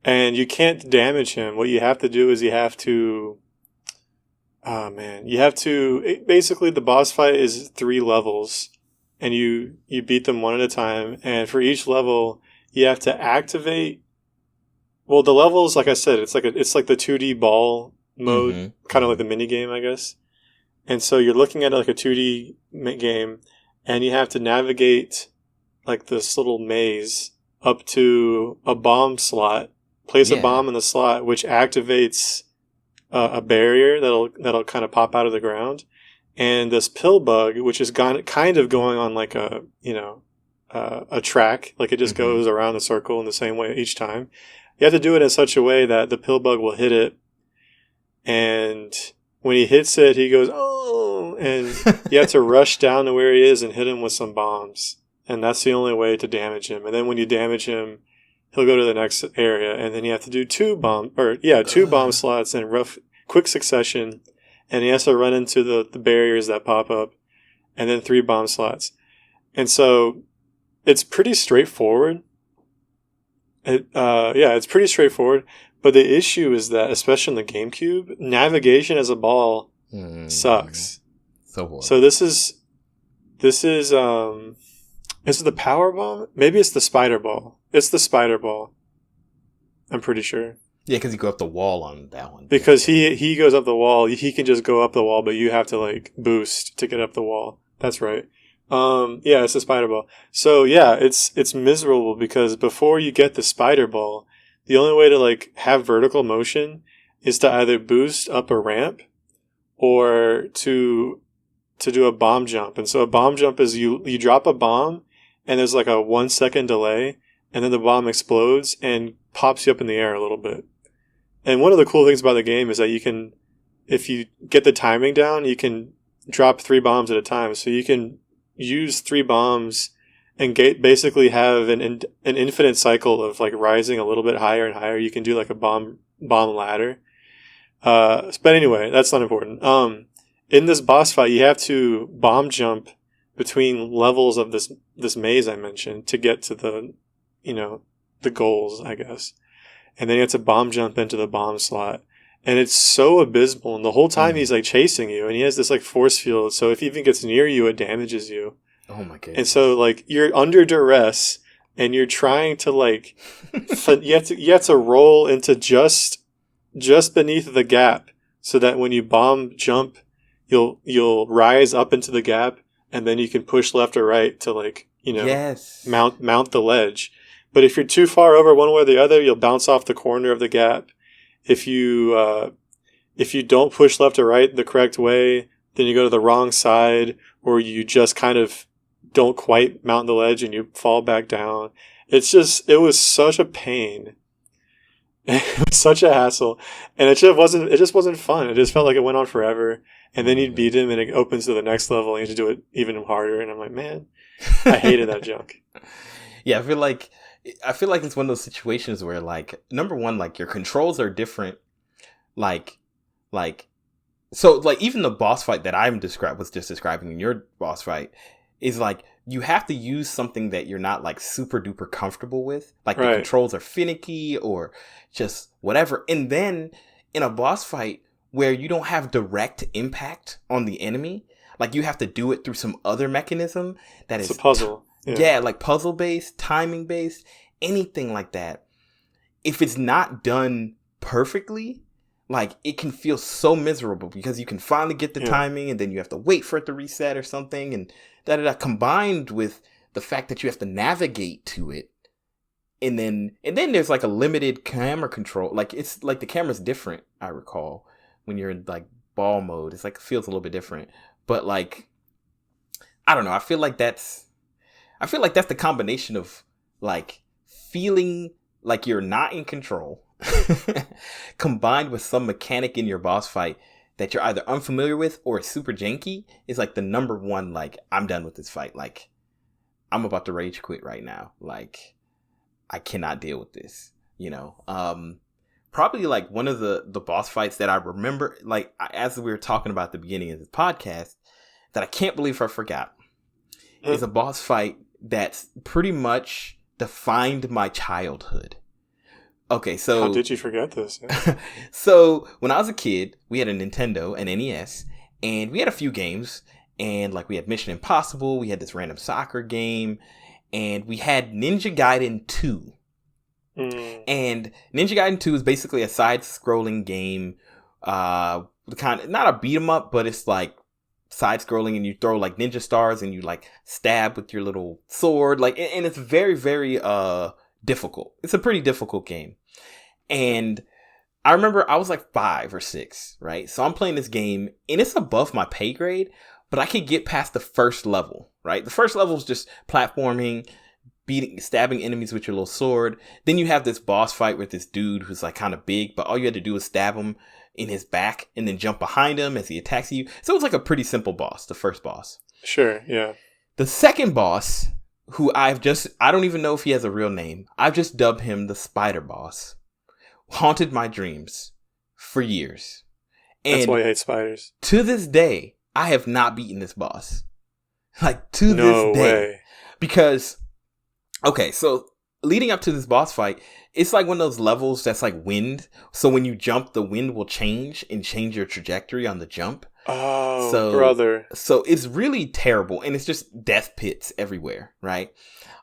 And you can't damage him. What you have to do is you have to basically the boss fight is 3 levels, and you beat them one at a time, and for each level you have to activate, well, the levels, like I said, it's like the 2D ball mode, kind of like the mini game, I guess. And so you're looking at it like a 2D game, and you have to navigate like this little maze up to a bomb slot, place a bomb in the slot, which activates a barrier that'll kind of pop out of the ground, and this pill bug, which is kind of going on like a track, like it just goes around the circle in the same way each time. You have to do it in such a way that the pill bug will hit it, and when he hits it, he goes, oh, and you have to rush down to where he is and hit him with some bombs, and that's the only way to damage him. And then when you damage him, he'll go to the next area, and then you have to do 2 bomb slots in quick succession, and he has to run into the barriers that pop up, and then 3 bomb slots. And so it's pretty straightforward. It's pretty straightforward. But the issue is that, especially in the GameCube, navigation as a ball sucks. So horrible. So this is the power bomb? Maybe it's the spider ball. It's the spider ball. I'm pretty sure. Yeah, because you go up the wall on that one. Because he goes up the wall. He can just go up the wall, but you have to like boost to get up the wall. That's right. It's the spider ball. So yeah, it's miserable because before you get the spider ball, the only way to like have vertical motion is to either boost up a ramp or to do a bomb jump. And so a bomb jump is you drop a bomb and there's like a 1 second delay, and then the bomb explodes and pops you up in the air a little bit. And one of the cool things about the game is that you can, if you get the timing down, you can drop 3 bombs at a time. So you can use 3 bombs and basically have an infinite cycle of like rising a little bit higher and higher. You can do like a bomb ladder. But anyway, that's not important. In this boss fight, you have to bomb jump between levels of this maze I mentioned to get to the goals, I guess. And then you have to bomb jump into the bomb slot. and it's so abysmal. And the whole time Mm. he's like chasing you, and he has this like force field. So if he even gets near you, it damages you. Oh my And goodness. so like you're under duress, and you're trying to like you have to roll into just beneath the gap, so that when you bomb jump, you'll rise up into the gap, and then you can push left or right to like Yes. mount the ledge. But if you're too far over one way or the other, you'll bounce off the corner of the gap. If you don't push left or right the correct way, then you go to the wrong side, or you just kind of don't quite mount the ledge and you fall back down. It was such a pain. It was such a hassle, and it just wasn't fun. It just felt like it went on forever. And then you'd beat him, and it opens to the next level, and you have to do it even harder. And I'm like, man, I hated that junk. Yeah, I feel like it's one of those situations where, like, number one, like, your controls are different. Like, so, like, even the boss fight that was just describing in your boss fight is, like, you have to use something that you're not, like, super duper comfortable with. Like, the controls are finicky or just whatever. And then, in a boss fight where you don't have direct impact on the enemy, like, you have to do it through some other mechanism that It's is a puzzle. Yeah, like puzzle-based, timing-based, anything like that. If it's not done perfectly, like, it can feel so miserable because you can finally get the timing and then you have to wait for it to reset or something, and that combined with the fact that you have to navigate to it. And then there's like a limited camera control. Like, it's like the camera's different, I recall, when you're in like ball mode. It's like, it feels a little bit different. But like, I don't know. I feel like that's the combination of like feeling like you're not in control combined with some mechanic in your boss fight that you're either unfamiliar with or super janky is like the number one, like, I'm done with this fight. Like, I'm about to rage quit right now. Like, I cannot deal with this, probably like one of the boss fights that I remember, like, as we were talking about at the beginning of the podcast, that I can't believe I forgot is a boss fight that's pretty much defined my childhood. Okay, so how did you forget this? So when I was a kid, we had a Nintendo, an NES, and we had a few games. And like, we had Mission Impossible, we had this random soccer game, and we had Ninja Gaiden 2. And Ninja Gaiden 2 is basically a side-scrolling game, kind of not a beat 'em up, but it's like side-scrolling, and you throw like ninja stars and you like stab with your little sword, like, and it's very, very difficult. It's a pretty difficult game. And I remember I was like 5 or 6, right? So I'm playing this game and it's above my pay grade, but I could get past the first level, right? The first level is just platforming, stabbing enemies with your little sword. Then you have this boss fight with this dude who's like kind of big, but all you had to do is stab him in his back and then jump behind him as he attacks you. So it was like a pretty simple boss, the first boss. Sure, yeah. The second boss, who I don't even know if he has a real name. I've just dubbed him the Spider Boss. Haunted my dreams for years. And that's why I hate spiders. To this day, I have not beaten this boss. Like, to no this day. Way. Because, okay, so leading up to this boss fight, it's like one of those levels that's like wind. So when you jump, the wind will change your trajectory on the jump. Oh, brother. So it's really terrible. And it's just death pits everywhere, right?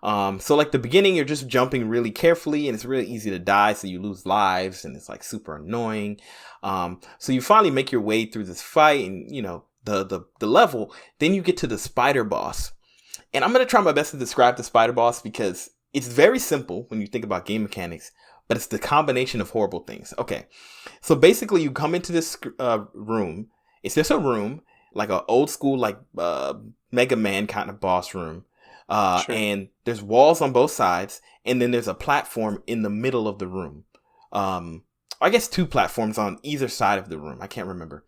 So like the beginning, you're just jumping really carefully and it's really easy to die. So you lose lives and it's like super annoying. So you finally make your way through this fight and, the level. Then you get to the spider boss. And I'm going to try my best to describe the spider boss because it's very simple when you think about game mechanics, but it's the combination of horrible things. Okay. So basically you come into this room. It's just a room, like an old school, like Mega Man kind of boss room. Sure. And there's walls on both sides. And then there's a platform in the middle of the room. I guess 2 platforms on either side of the room. I can't remember.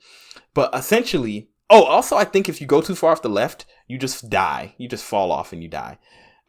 But essentially, also I think if you go too far off the left, you just die. You just fall off and you die.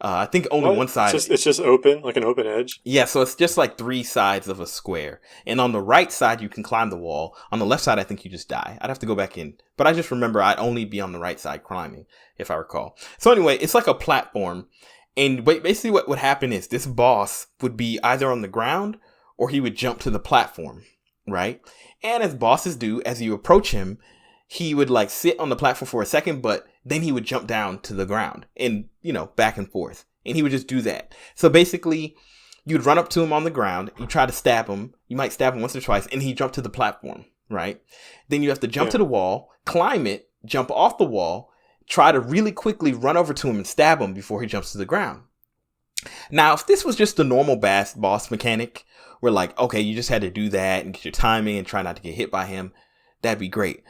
I think only one side. It's just open, like an open edge? Yeah, so it's just like 3 sides of a square. And on the right side, you can climb the wall. On the left side, I think you just die. I'd have to go back in. But I just remember I'd only be on the right side climbing, if I recall. So anyway, it's like a platform. And basically what would happen is this boss would be either on the ground or he would jump to the platform. right? And as bosses do, as you approach him, he would like sit on the platform for a second, but then he would jump down to the ground and, back and forth. And he would just do that. So basically, you'd run up to him on the ground, you try to stab him, you might stab him once or twice, and he'd jump to the platform, right? Then you have to jump to the wall, climb it, jump off the wall, try to really quickly run over to him and stab him before he jumps to the ground. Now, if this was just a normal boss mechanic, where like, okay, you just had to do that and get your timing and try not to get hit by him, that'd be great.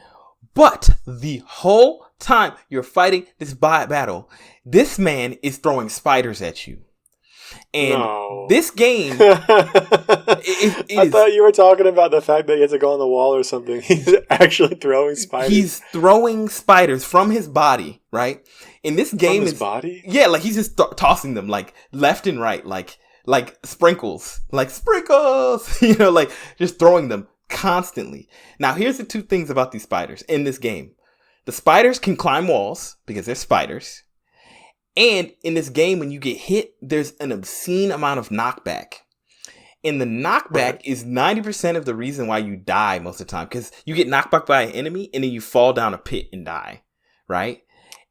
But the whole time you're fighting this battle, this man is throwing spiders at you. And this game, I thought you were talking about the fact that he has to go on the wall or something. He's actually throwing spiders. He's throwing spiders from his body, right? In this game, from his body? Yeah, like he's just tossing them like left and right, like sprinkles, like just throwing them constantly. Now, here's the two things about these spiders in this game: the spiders can climb walls because they're spiders. And in this game, when you get hit, there's an obscene amount of knockback. And the knockback is 90% of the reason why you die most of the time. Because you get knocked back by an enemy and then you fall down a pit and die. Right?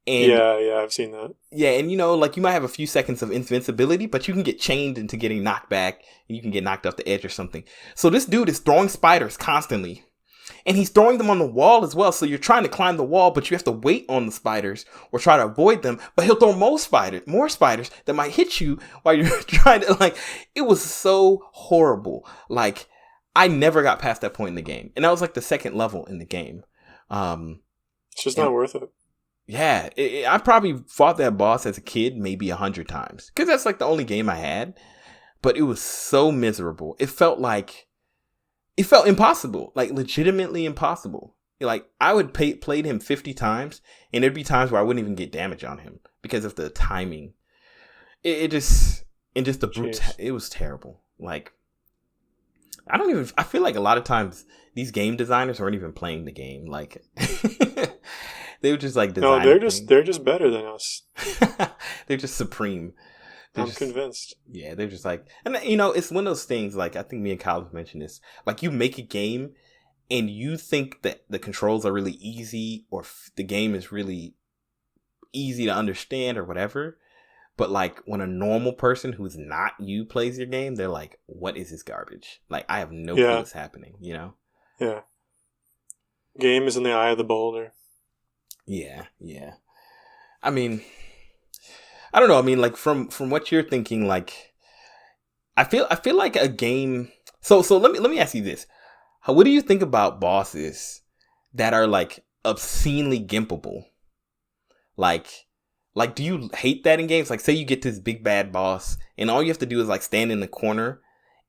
And yeah, I've seen that. Yeah, and you might have a few seconds of invincibility, but you can get chained into getting knocked back and you can get knocked off the edge or something. So this dude is throwing spiders constantly. And he's throwing them on the wall as well. So you're trying to climb the wall, but you have to wait on the spiders or try to avoid them. But he'll throw more spiders that might hit you while you're trying to, it was so horrible. Like, I never got past that point in the game. And that was like the second level in the game. It's just not worth it. Yeah. I probably fought that boss as a kid maybe 100 times. Because that's like the only game I had. But it was so miserable. It felt impossible, like legitimately impossible. Like I would played him 50 times and there'd be times where I wouldn't even get damage on him because of the timing. It just the brute. It was terrible. Like I feel like a lot of times these game designers aren't even playing the game. Like they were just like designing. No, they're just better than us. They're just supreme. I'm convinced. Yeah, they're just like, and it's one of those things, like, I think me and Kyle have mentioned this, like, you make a game and you think that the controls are really easy or the game is really easy to understand or whatever, but, like, when a normal person who's not you plays your game, they're like, what is this garbage? Like, I have no clue what's happening, Yeah. Game is in the eye of the beholder. Yeah. I mean, I don't know. I mean, like from what you're thinking, like I feel like a game. So let me ask you this: what do you think about bosses that are like obscenely gimpable? Like do you hate that in games? Like, say you get this big bad boss, and all you have to do is like stand in the corner,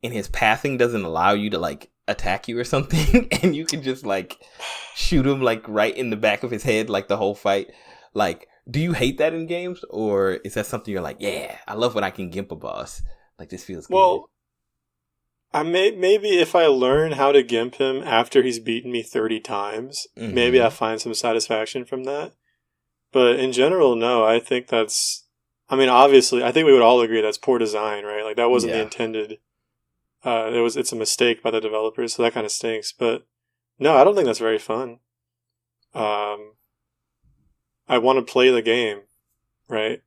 and his pathing doesn't allow you to like attack you or something, and you can just like shoot him like right in the back of his head, like the whole fight, like. Do you hate that in games, or is that something you're like, yeah, I love when I can gimp a boss. Like, this feels good. Well, maybe if I learn how to gimp him after he's beaten me 30 times, maybe I find some satisfaction from that. But in general, no, I think obviously, I think we would all agree that's poor design, right? Like, that wasn't the intended. It's a mistake by the developers, so that kind of stinks. But no, I don't think that's very fun. I want to play the game, right?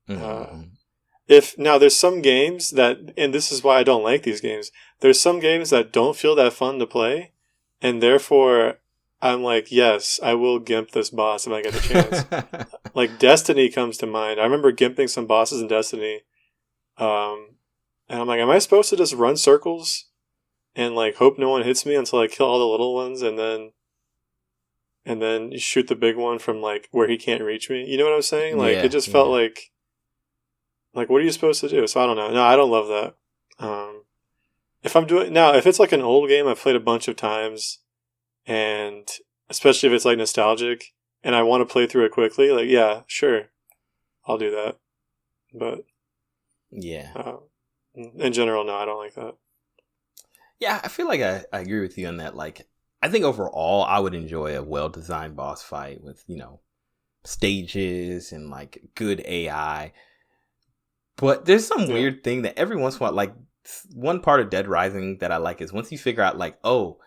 There's some games that, and this is why I don't like these games, there's some games that don't feel that fun to play, and therefore I'm like, yes, I will gimp this boss if I get a chance. Like Destiny comes to mind. I remember gimping some bosses in Destiny, and I'm like, am I supposed to just run circles and like hope no one hits me until I kill all the little ones, and then you shoot the big one from like where he can't reach me? You know what I'm saying? Like it just felt like what are you supposed to do? So I don't know. No, I don't love that. If it's like an old game I've played a bunch of times, and especially if it's like nostalgic and I want to play through it quickly, like, yeah, sure, I'll do that. But in general, no, I don't like that. Yeah, I feel like I agree with you on that. Like, I think overall, I would enjoy a well-designed boss fight with, stages and like good AI. But there's some weird thing that every once in a while, like one part of Dead Rising that I like is once you figure out like, oh,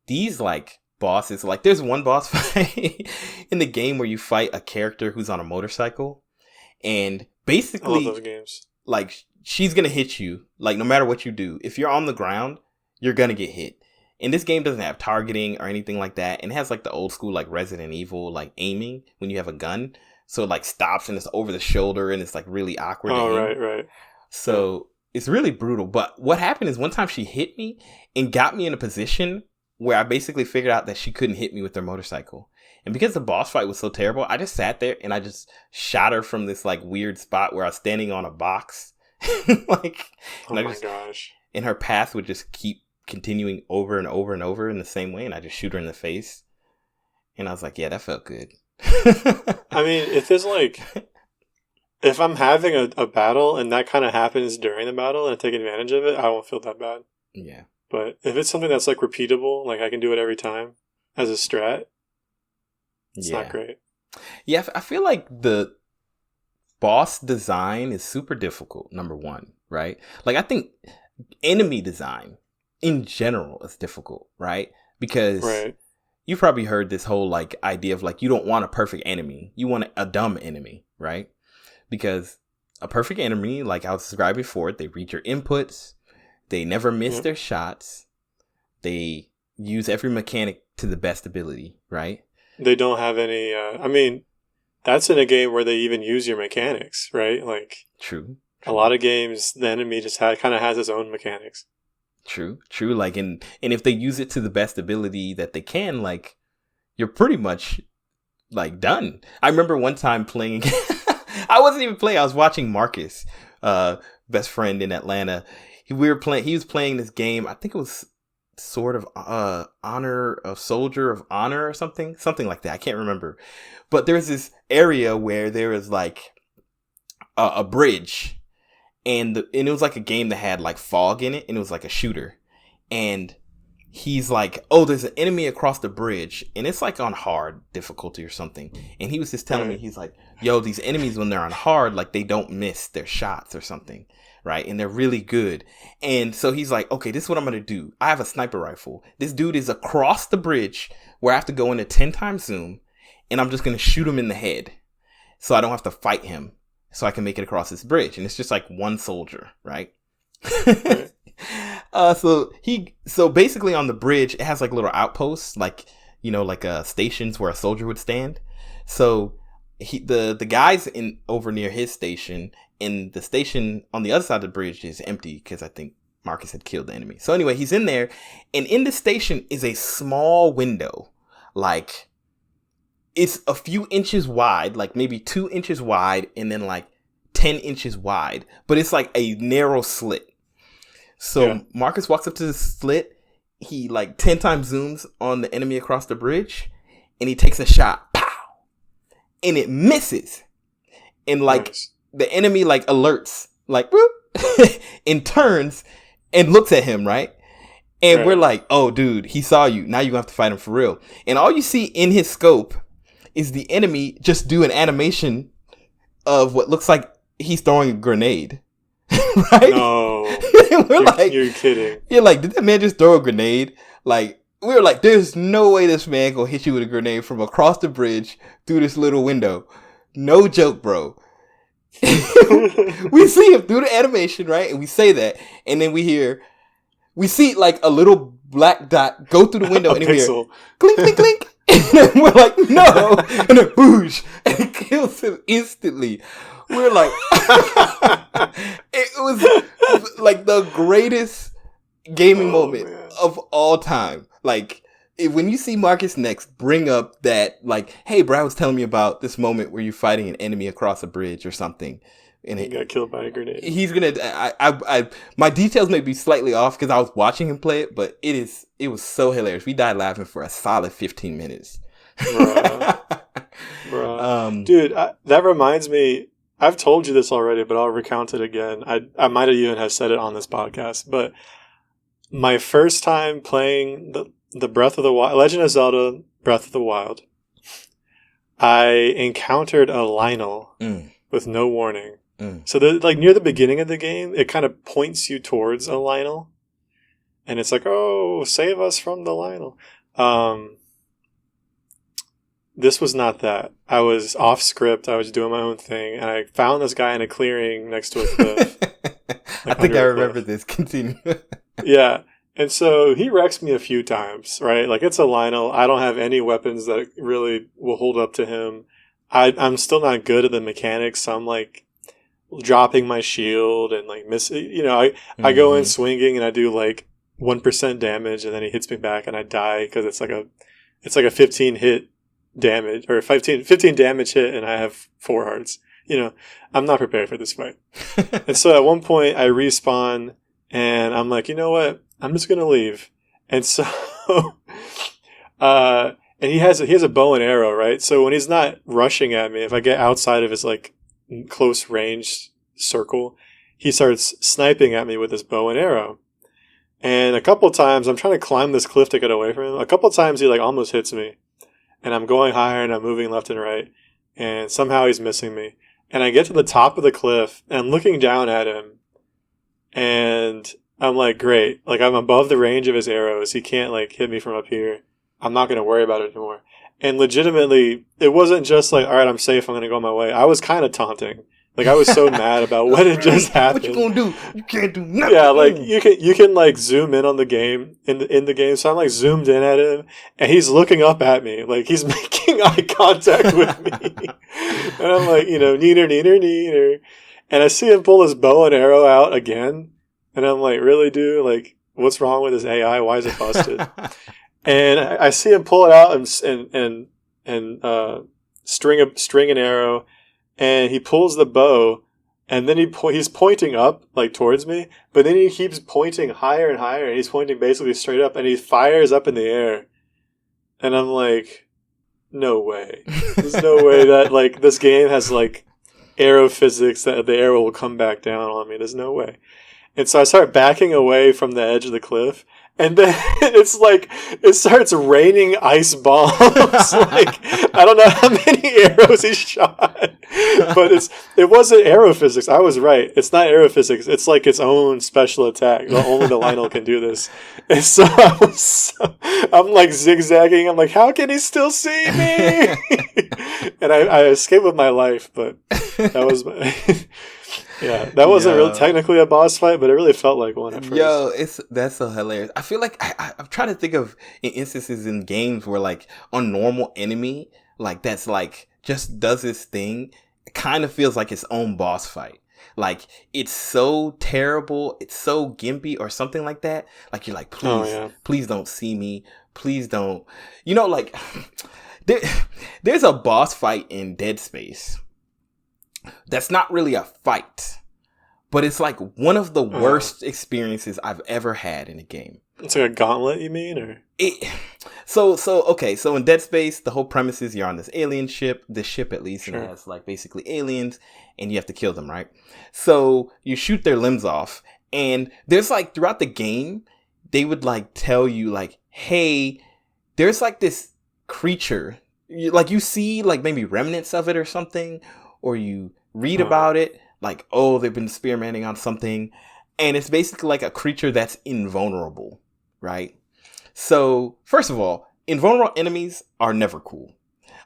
these like bosses, like there's one boss fight in the game where you fight a character who's on a motorcycle, and basically, I love those games. Like she's gonna hit you, like no matter what you do. If you're on the ground, you're gonna get hit. And this game doesn't have targeting or anything like that, and it has like the old school like Resident Evil like aiming when you have a gun, so it like stops and it's over the shoulder and it's like really awkward. Oh, right. So it's really brutal. But what happened is one time she hit me and got me in a position where I basically figured out that she couldn't hit me with her motorcycle. And because the boss fight was so terrible, I just sat there and I just shot her from this like weird spot where I was standing on a box. Like, oh my gosh. And her path would just keep continuing over and over and over in the same way. And I just shoot her in the face. And I was like, yeah, that felt good. I mean, if there's like, if I'm having a battle and that kind of happens during the battle and I take advantage of it, I won't feel that bad. Yeah. But if it's something that's like repeatable, like I can do it every time as a strat, it's not great. Yeah, I feel like the boss design is super difficult, number one, right? Like I think enemy design in general is difficult, right? Because you've probably heard this whole like idea of like you don't want a perfect enemy. You want a dumb enemy, right? Because a perfect enemy, like I was described before, they read your inputs. They never miss their shots. They use every mechanic to the best ability, right? They don't have any... I mean, that's in a game where they even use your mechanics, right? Like, True. A lot of games, the enemy just kind of has its own mechanics. True. Like, and if they use it to the best ability that they can, like, you're pretty much, like, done. I remember one time playing... I wasn't even playing. I was watching Marcus, best friend in Atlanta. He was playing this game. I think it was sort of Soldier of Honor or something like that. I can't remember. But there's this area where there is like a bridge, and it was like a game that had like fog in it, and it was like a shooter. And he's like, "Oh, there's an enemy across the bridge, and it's like on hard difficulty or something." And he was just telling me, he's like, "Yo, these enemies when they're on hard, like they don't miss their shots or something." Right. And they're really good. And so he's like, okay, this is what I'm going to do. I have a sniper rifle. This dude is across the bridge where I have to go into 10 times zoom, and I'm just going to shoot him in the head so I don't have to fight him, so I can make it across this bridge. And it's just like one soldier. Right. So basically on the bridge, it has like little outposts, like, you know, like stations where a soldier would stand. So the guys over near his station, and the station on the other side of the bridge is empty because I think Marcus had killed the enemy. So anyway, he's in there, and in the station is a small window. Like, it's a few inches wide, like maybe 2 inches wide, and then like 10 inches wide. But it's like a narrow slit. So Marcus walks up to the slit. He like 10 times zooms on the enemy across the bridge, and he takes a shot. Pow! And it misses. And like... the enemy like alerts, like whoop, and turns and looks at him, right? And we're like, oh, dude, he saw you. Now you have to fight him for real. And all you see in his scope is the enemy just do an animation of what looks like he's throwing a grenade, right? No, you're kidding. You're like, did that man just throw a grenade? Like, we were like, there's no way this man gonna hit you with a grenade from across the bridge through this little window. No joke, bro. We see him through the animation, right? And we say that, and then we see like a little black dot go through the window, and we hear clink, clink, clink, and then we're like, no, and then boosh, and it kills him instantly. We're like, it was like the greatest gaming moment of all time. Like, when you see Marcus next, bring up that, like, hey, Brad was telling me about this moment where you're fighting an enemy across a bridge or something. And he got killed by a grenade. He's going to, my details may be slightly off because I was watching him play it, but it was so hilarious. We died laughing for a solid 15 minutes. Bruh. Dude, that reminds me, I've told you this already, but I'll recount it again. I might have even have said it on this podcast, but my first time playing the Breath of the Wild, Legend of Zelda Breath of the Wild, I encountered a Lynel with no warning. Mm. So like near the beginning of the game, it kind of points you towards a Lynel, and it's like, oh, save us from the Lynel. This was not that. I was off script. I was doing my own thing, and I found this guy in a clearing next to a cliff. I think I remember this. Continue. Yeah. And so he wrecks me a few times, right? Like, it's a Lynel. I don't have any weapons that really will hold up to him. I'm still not good at the mechanics, so I'm like dropping my shield and like I go in swinging and I do like 1% damage, and then he hits me back and I die because it's like a 15 hit damage, or 15 damage hit, and I have 4 hearts. I'm not prepared for this fight. And so at one point I respawn and I'm like, you know what? I'm just gonna leave. And so and he has a bow and arrow, right? So when he's not rushing at me, if I get outside of his like close range circle, he starts sniping at me with his bow and arrow. And a couple times I'm trying to climb this cliff to get away from him. A couple times he like almost hits me. And I'm going higher and I'm moving left and right. And somehow he's missing me. And I get to the top of the cliff and I'm looking down at him. And I'm like, great. Like, I'm above the range of his arrows. He can't like hit me from up here. I'm not going to worry about it anymore. And legitimately, it wasn't just like, all right, I'm safe. I'm going to go my way. I was kind of taunting. Like, I was so mad about what had just happened. What you gonna do? You can't do nothing. Yeah, like you can like zoom in on the game in the game. So I'm like zoomed in at him, and he's looking up at me, like he's making eye contact with me. And I'm like, neener. And I see him pull his bow and arrow out again, and I'm like, really, dude? Like, what's wrong with his AI? Why is it busted? And I see him pull it out and string an arrow. And he pulls the bow, and then he's pointing up, like, towards me, but then he keeps pointing higher and higher, and he's pointing basically straight up, and he fires up in the air. And I'm like, no way. There's no way that, like, this game has, like, arrow physics that the arrow will come back down on me. There's no way. And so I start backing away from the edge of the cliff, and then it's like, it starts raining ice bombs. Like, I don't know how many arrows he shot, but it wasn't arrow physics. I was right. It's not arrow physics. It's like its own special attack. Only the Lynel can do this. And so I'm like zigzagging. I'm like, how can he still see me? And I escaped with my life, but that was yeah, that wasn't really technically a boss fight, but it really felt like one at first. That's so hilarious. I feel like I'm trying to think of instances in games where, like, a normal enemy, like, that's like just does this thing, it kind of feels like its own boss fight. Like, it's so terrible, it's so gimpy or something like that. Like, you're like, please don't see me. Please don't. Like, there's a boss fight in Dead Space that's not really a fight, but it's like one of the worst experiences I've ever had in a game. It's like a gauntlet, you mean? Or So in Dead Space, the whole premise is you're on this alien ship, at least, sure. And it has like basically aliens, and you have to kill them, right? So you shoot their limbs off, and there's like throughout the game, they would like tell you like, hey, there's like this creature, you see like maybe remnants of it or something, or you read about it, like, oh, they've been experimenting on something, and it's basically like a creature that's invulnerable, right? So, first of all, invulnerable enemies are never cool.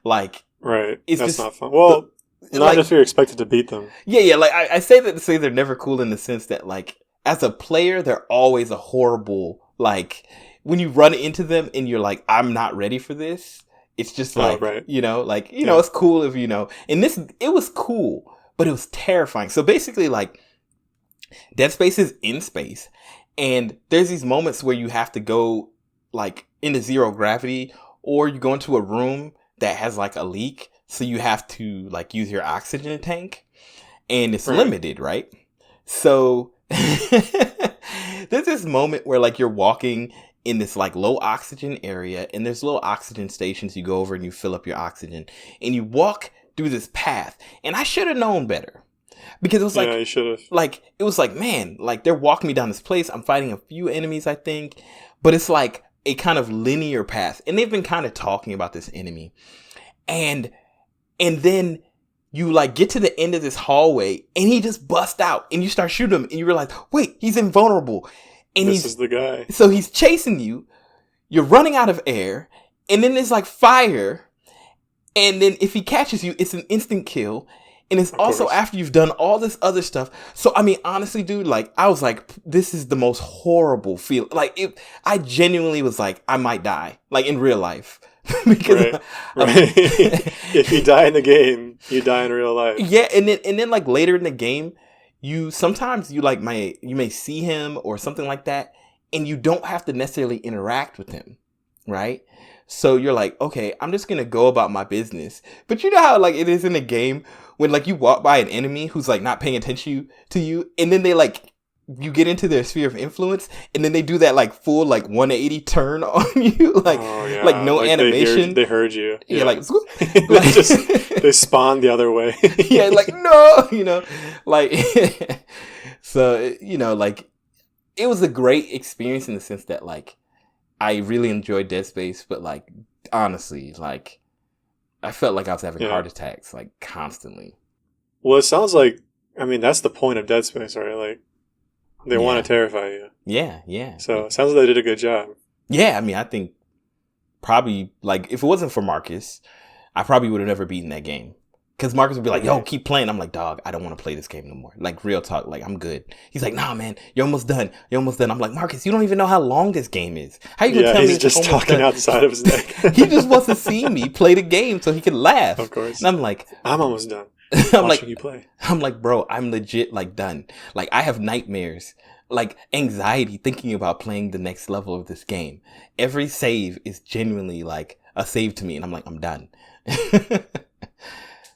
Like, right, it's that's just, not fun. Well, not like, if you're expected to beat them. Yeah, like, I say that to say they're never cool in the sense that, like, as a player, they're always a horrible, like, when you run into them and you're like, I'm not ready for this, it's just like, right. It's cool if, and this, it was cool, but it was terrifying. So basically, like, Dead Space is in space, and there's these moments where you have to go, like, into zero gravity, or you go into a room that has, like, a leak, so you have to, like, use your oxygen tank, and it's limited, right? So there's this moment where, like, you're walking in this like low oxygen area, and there's little oxygen stations you go over and you fill up your oxygen, and you walk through this path, and I should have known better, because it was like, you should have. Like, it was like, man, like, they're walking me down this place, I'm fighting a few enemies, I think, but it's like a kind of linear path, and they've been kind of talking about this enemy, and then you like get to the end of this hallway and he just busts out and you start shooting him and you realize, wait, he's invulnerable. And this is the guy. So he's chasing you. You're running out of air. And then there's like fire. And then if he catches you, it's an instant kill. And it's also after you've done all this other stuff. So, I mean, honestly, dude, like, I was like, this is the most horrible feel. Like, I genuinely was like, I might die, like, in real life. Because right. If you die in the game, you die in real life. Yeah, and then like later in the game, sometimes you may see him or something like that, and you don't have to necessarily interact with him, right? So you're like, okay, I'm just gonna go about my business. But you know how like it is in a game when like you walk by an enemy who's like not paying attention to you, and then they like you get into their sphere of influence, and then they do that like full like 180 turn on you, like like no like animation. They heard you. Yeah, like they spawn the other way. Yeah, like no, like so like it was a great experience in the sense that like I really enjoyed Dead Space, but like honestly, like I felt like I was having heart attacks like constantly. Well, it sounds like that's the point of Dead Space, right? Like they want to terrify you. Yeah. So it sounds like they did a good job. Yeah, I think probably like if it wasn't for Marcus, I probably would have never beaten that game. Because Marcus would be like, yo, keep playing. I'm like, dog, I don't want to play this game no more. Like, real talk. Like, I'm good. He's like, nah, man, you're almost done. I'm like, Marcus, you don't even know how long this game is. How you going to tell me he's just talking outside of his neck. He just wants to see me play the game so he can laugh. Of course. And I'm like, I'm almost done. I'm like, you play. I'm like, bro, I'm legit like done. Like, I have nightmares, like anxiety thinking about playing the next level of this game. Every save is genuinely like a save to me. And I'm like, I'm done.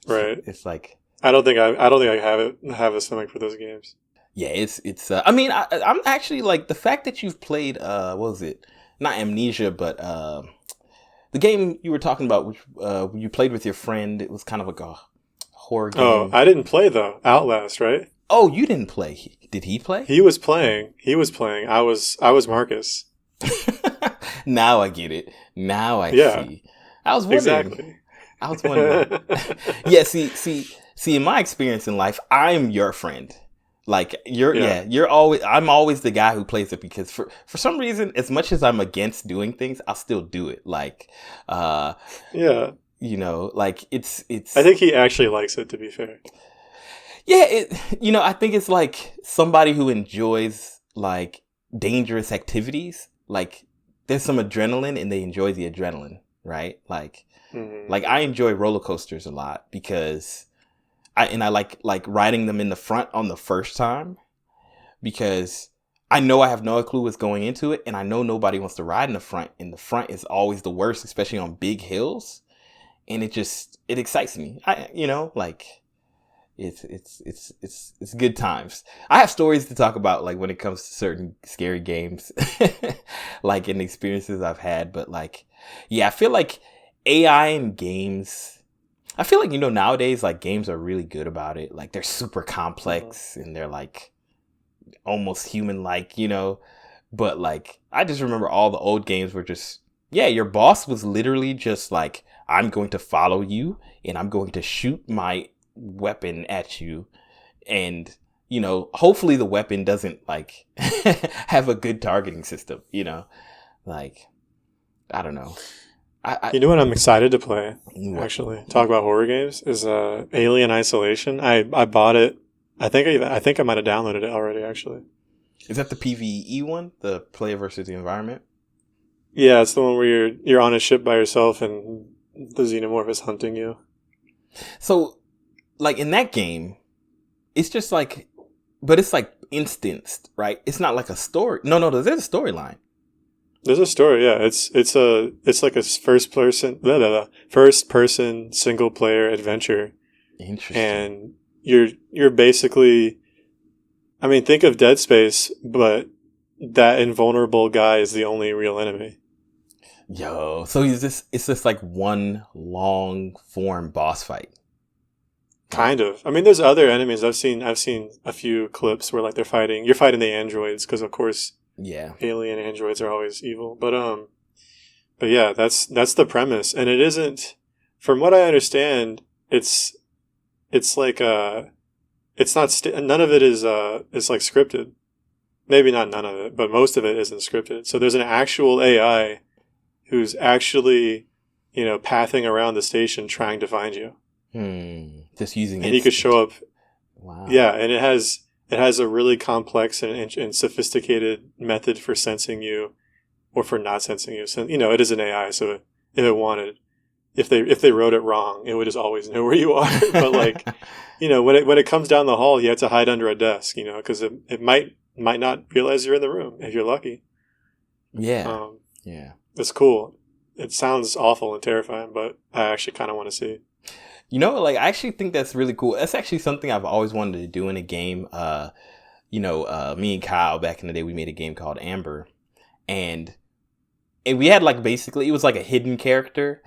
Right. It's like I don't think I have a stomach for those games. Yeah, it's I'm actually like the fact that you've played what was it? Not Amnesia, but the game you were talking about, which you played with your friend. It was kind of like a horror game. Oh, I didn't play though. Outlast, right? Oh, you didn't play. Did he play? He was playing. I was Marcus. Now I get it. Now I see. I was wondering. Exactly. I was wondering. Yeah, see, in my experience in life, I'm your friend. Like I'm always the guy who plays it because for some reason, as much as I'm against doing things, I'll still do it. Like, like it's. I think he actually likes it, to be fair. Yeah, I think it's like somebody who enjoys like dangerous activities. Like, there's some adrenaline, and they enjoy the adrenaline, right? Like. Mm-hmm. Like I enjoy roller coasters a lot because I like riding them in the front on the first time because I know I have no clue what's going into it, and I know nobody wants to ride in the front, and the front is always the worst, especially on big hills, and it excites me. It's good times. I have stories to talk about like when it comes to certain scary games, like in experiences I've had, but like I feel like AI in games, I feel like, nowadays, like, games are really good about it. Like, they're super complex and they're, like, almost human-like, But, like, I just remember all the old games were just, your boss was literally just, like, I'm going to follow you and I'm going to shoot my weapon at you. And, hopefully the weapon doesn't, like, have a good targeting system, Like, I don't know. You know what I'm excited to play, actually? Talk about horror games, is Alien Isolation. I bought it. I think I might have downloaded it already, actually. Is that the PvE one? The player versus the environment? Yeah, it's the one where you're on a ship by yourself and the xenomorph is hunting you. So, like, in that game, it's just like, but it's like instanced, right? It's not like a story. No, there's a storyline. There's a story, yeah. It's like a first person single player adventure. Interesting. And you're basically, think of Dead Space, but that invulnerable guy is the only real enemy. Yo, so it's just like one long form boss fight. Kind of. There's other enemies. I've seen a few clips where like you're fighting the androids because of course. Yeah, alien androids are always evil, but yeah, that's the premise, and it isn't. From what I understand, it's it's like it's not none of it is like scripted. Maybe not none of it, but most of it isn't scripted. So there's an actual AI who's actually, pathing around the station trying to find you. Just using and he could show up. Wow. Yeah, and it has a really complex and sophisticated method for sensing you, or for not sensing you. So, it is an AI, so if they wrote it wrong, it would just always know where you are. But like, when it comes down the hall, you have to hide under a desk, because it might not realize you're in the room if you're lucky. Yeah. Yeah. It's cool. It sounds awful and terrifying, but I actually kind of want to see. I actually think that's really cool. That's actually something I've always wanted to do in a game. Me and Kyle back in the day, we made a game called Amber, and we had basically it was like a hidden character,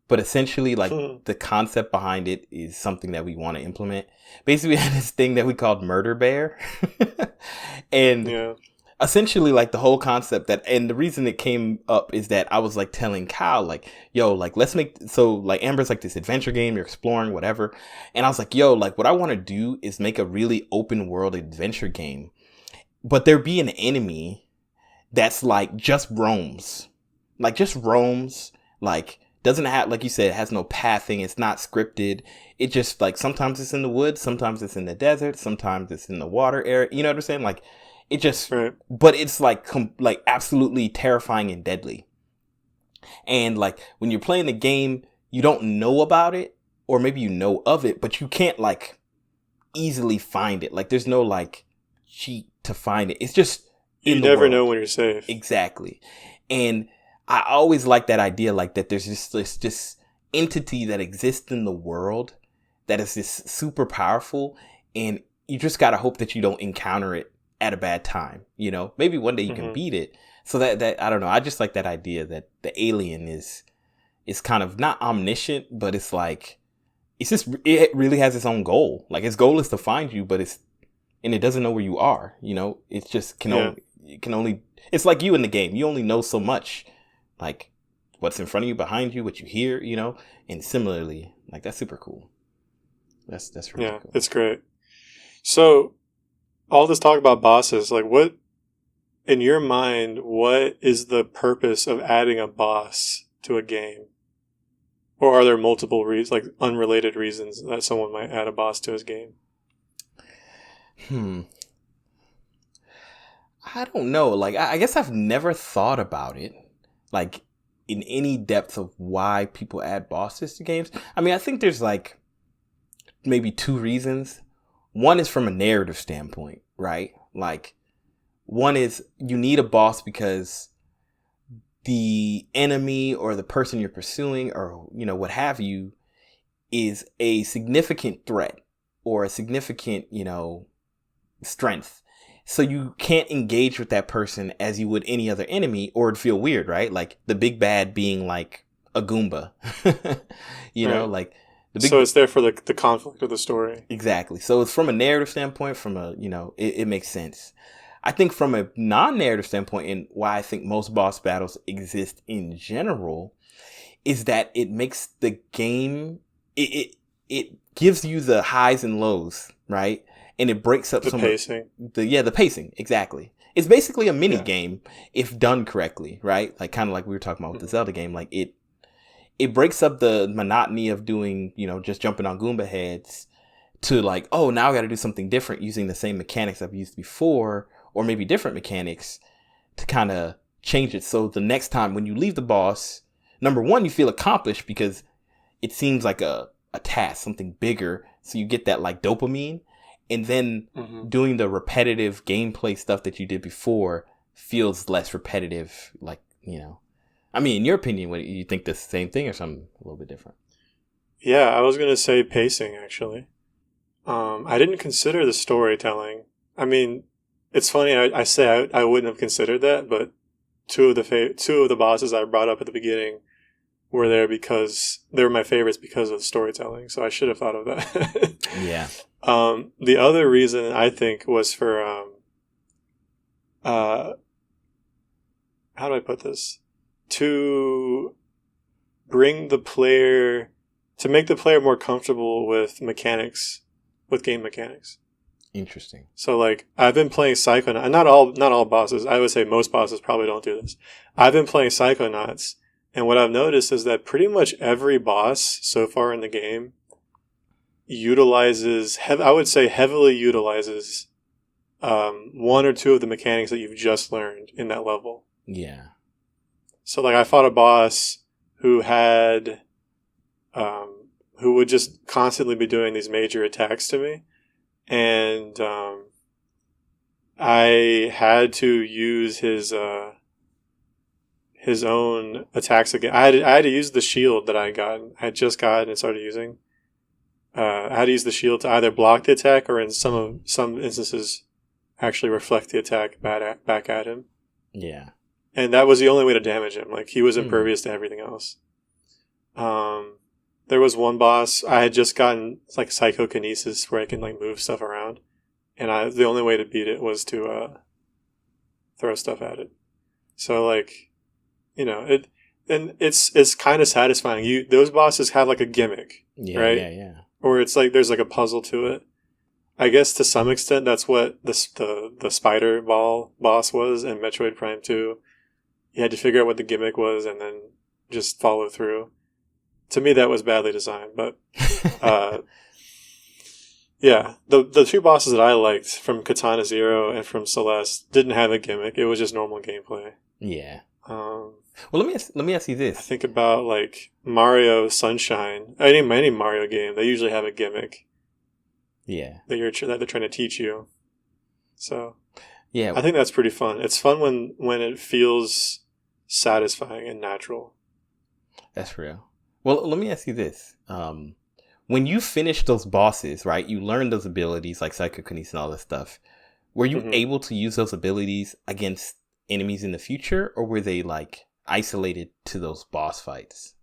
but essentially the concept behind it is something that we want to implement. Basically, we had this thing that we called Murder Bear, and yeah. Essentially, the whole concept and the reason it came up is that I was telling Kyle, yo, let's make, Amber's this adventure game, you're exploring, whatever. And I was yo, what I want to do is make a really open world adventure game, but there be an enemy that's just roams, doesn't have, like you said, it has no pathing. It's not scripted. It just sometimes it's in the woods, sometimes it's in the desert, sometimes it's in the water area. You know what I'm saying? It just, right. But it's absolutely terrifying and deadly. And when you're playing the game, you don't know about it, or maybe you know of it, but you can't easily find it. There's no cheat to find it. It's just you never know when you're safe. Exactly. And I always like that idea, that there's this entity that exists in the world that is this super powerful, and you just gotta hope that you don't encounter it at a bad time. Maybe one day you can beat it. So that I don't know. I just like that idea that the alien is kind of not omniscient, but it's it really has its own goal. Its goal is to find you, but it doesn't know where you are. It's just it's like you in the game. You only know so much, what's in front of you, behind you, what you hear, and similarly, that's super cool. That's really cool. It's great. So, all this talk about bosses, what, in your mind, what is the purpose of adding a boss to a game? Or are there multiple reasons, unrelated reasons that someone might add a boss to his game? I don't know. I guess I've never thought about it, in any depth of why people add bosses to games. I mean, I think there's maybe two reasons. One is from a narrative standpoint, right? One is you need a boss because the enemy or the person you're pursuing, or, what have you, is a significant threat or a significant, strength. So you can't engage with that person as you would any other enemy, or it'd feel weird, right? The big bad being a Goomba, right. So it's there for the conflict of the story. Exactly. So it's from a narrative standpoint, from a, it makes sense. I think from a non-narrative standpoint, and why I think most boss battles exist in general, is that it makes the game, it gives you the highs and lows, right? And it breaks up the pacing. The pacing, exactly. It's basically a mini game if done correctly, right? Kind of like we were talking about with the Zelda game. It breaks up the monotony of doing, just jumping on Goomba heads to oh, now I got to do something different using the same mechanics I've used before, or maybe different mechanics to kind of change it. So the next time when you leave the boss, number one, you feel accomplished because it seems like a task, something bigger. So you get that dopamine, and then doing the repetitive gameplay stuff that you did before feels less repetitive. I mean, in your opinion, what you think the same thing or something a little bit different? Yeah, I was going to say pacing, actually. I didn't consider the storytelling. I mean, it's funny, I say I wouldn't have considered that, but two of the bosses I brought up at the beginning were there because they were my favorites because of the storytelling. So I should have thought of that. Yeah. The other reason I think was for, how do I put this? To bring the player to make the player more comfortable with mechanics, with game mechanics. Interesting. So like I've been playing Psychonauts. Not all bosses. I would say most bosses probably don't do this. I've been playing Psychonauts, and what I've noticed is that pretty much every boss so far in the game utilizes, I would say heavily utilizes, one or two of the mechanics that you've just learned in that level. Yeah. So like I fought a boss who had, who would just constantly be doing these major attacks to me. And I had to use his own attacks again. I had to use the shield that I had just gotten and started using. I had to use the shield to either block the attack or in some instances actually reflect the attack back at him. Yeah. And that was the only way to damage him. Like he was impervious to everything else. There was one boss I had just gotten like psychokinesis where I can like move stuff around, and the only way to beat it was to throw stuff at it. So like, it's kind of satisfying. Those bosses have like a gimmick, right? Yeah. Or it's like there's like a puzzle to it. I guess to some extent that's what the spider ball boss was in Metroid Prime 2. You had to figure out what the gimmick was and then just follow through. To me, that was badly designed, but yeah, the two bosses that I liked from Katana Zero and from Celeste didn't have a gimmick. It was just normal gameplay. Yeah. Well, let me ask you this. I think about like Mario Sunshine. Any Mario game, they usually have a gimmick. Yeah. That they're trying to teach you. So yeah, I think that's pretty fun. It's fun when it feels satisfying and natural. That's real. Well, let me ask you this. When you finish those bosses, right, you learn those abilities like psychokinesis and all this stuff. Were you able to use those abilities against enemies in the future, or were they like isolated to those boss fights?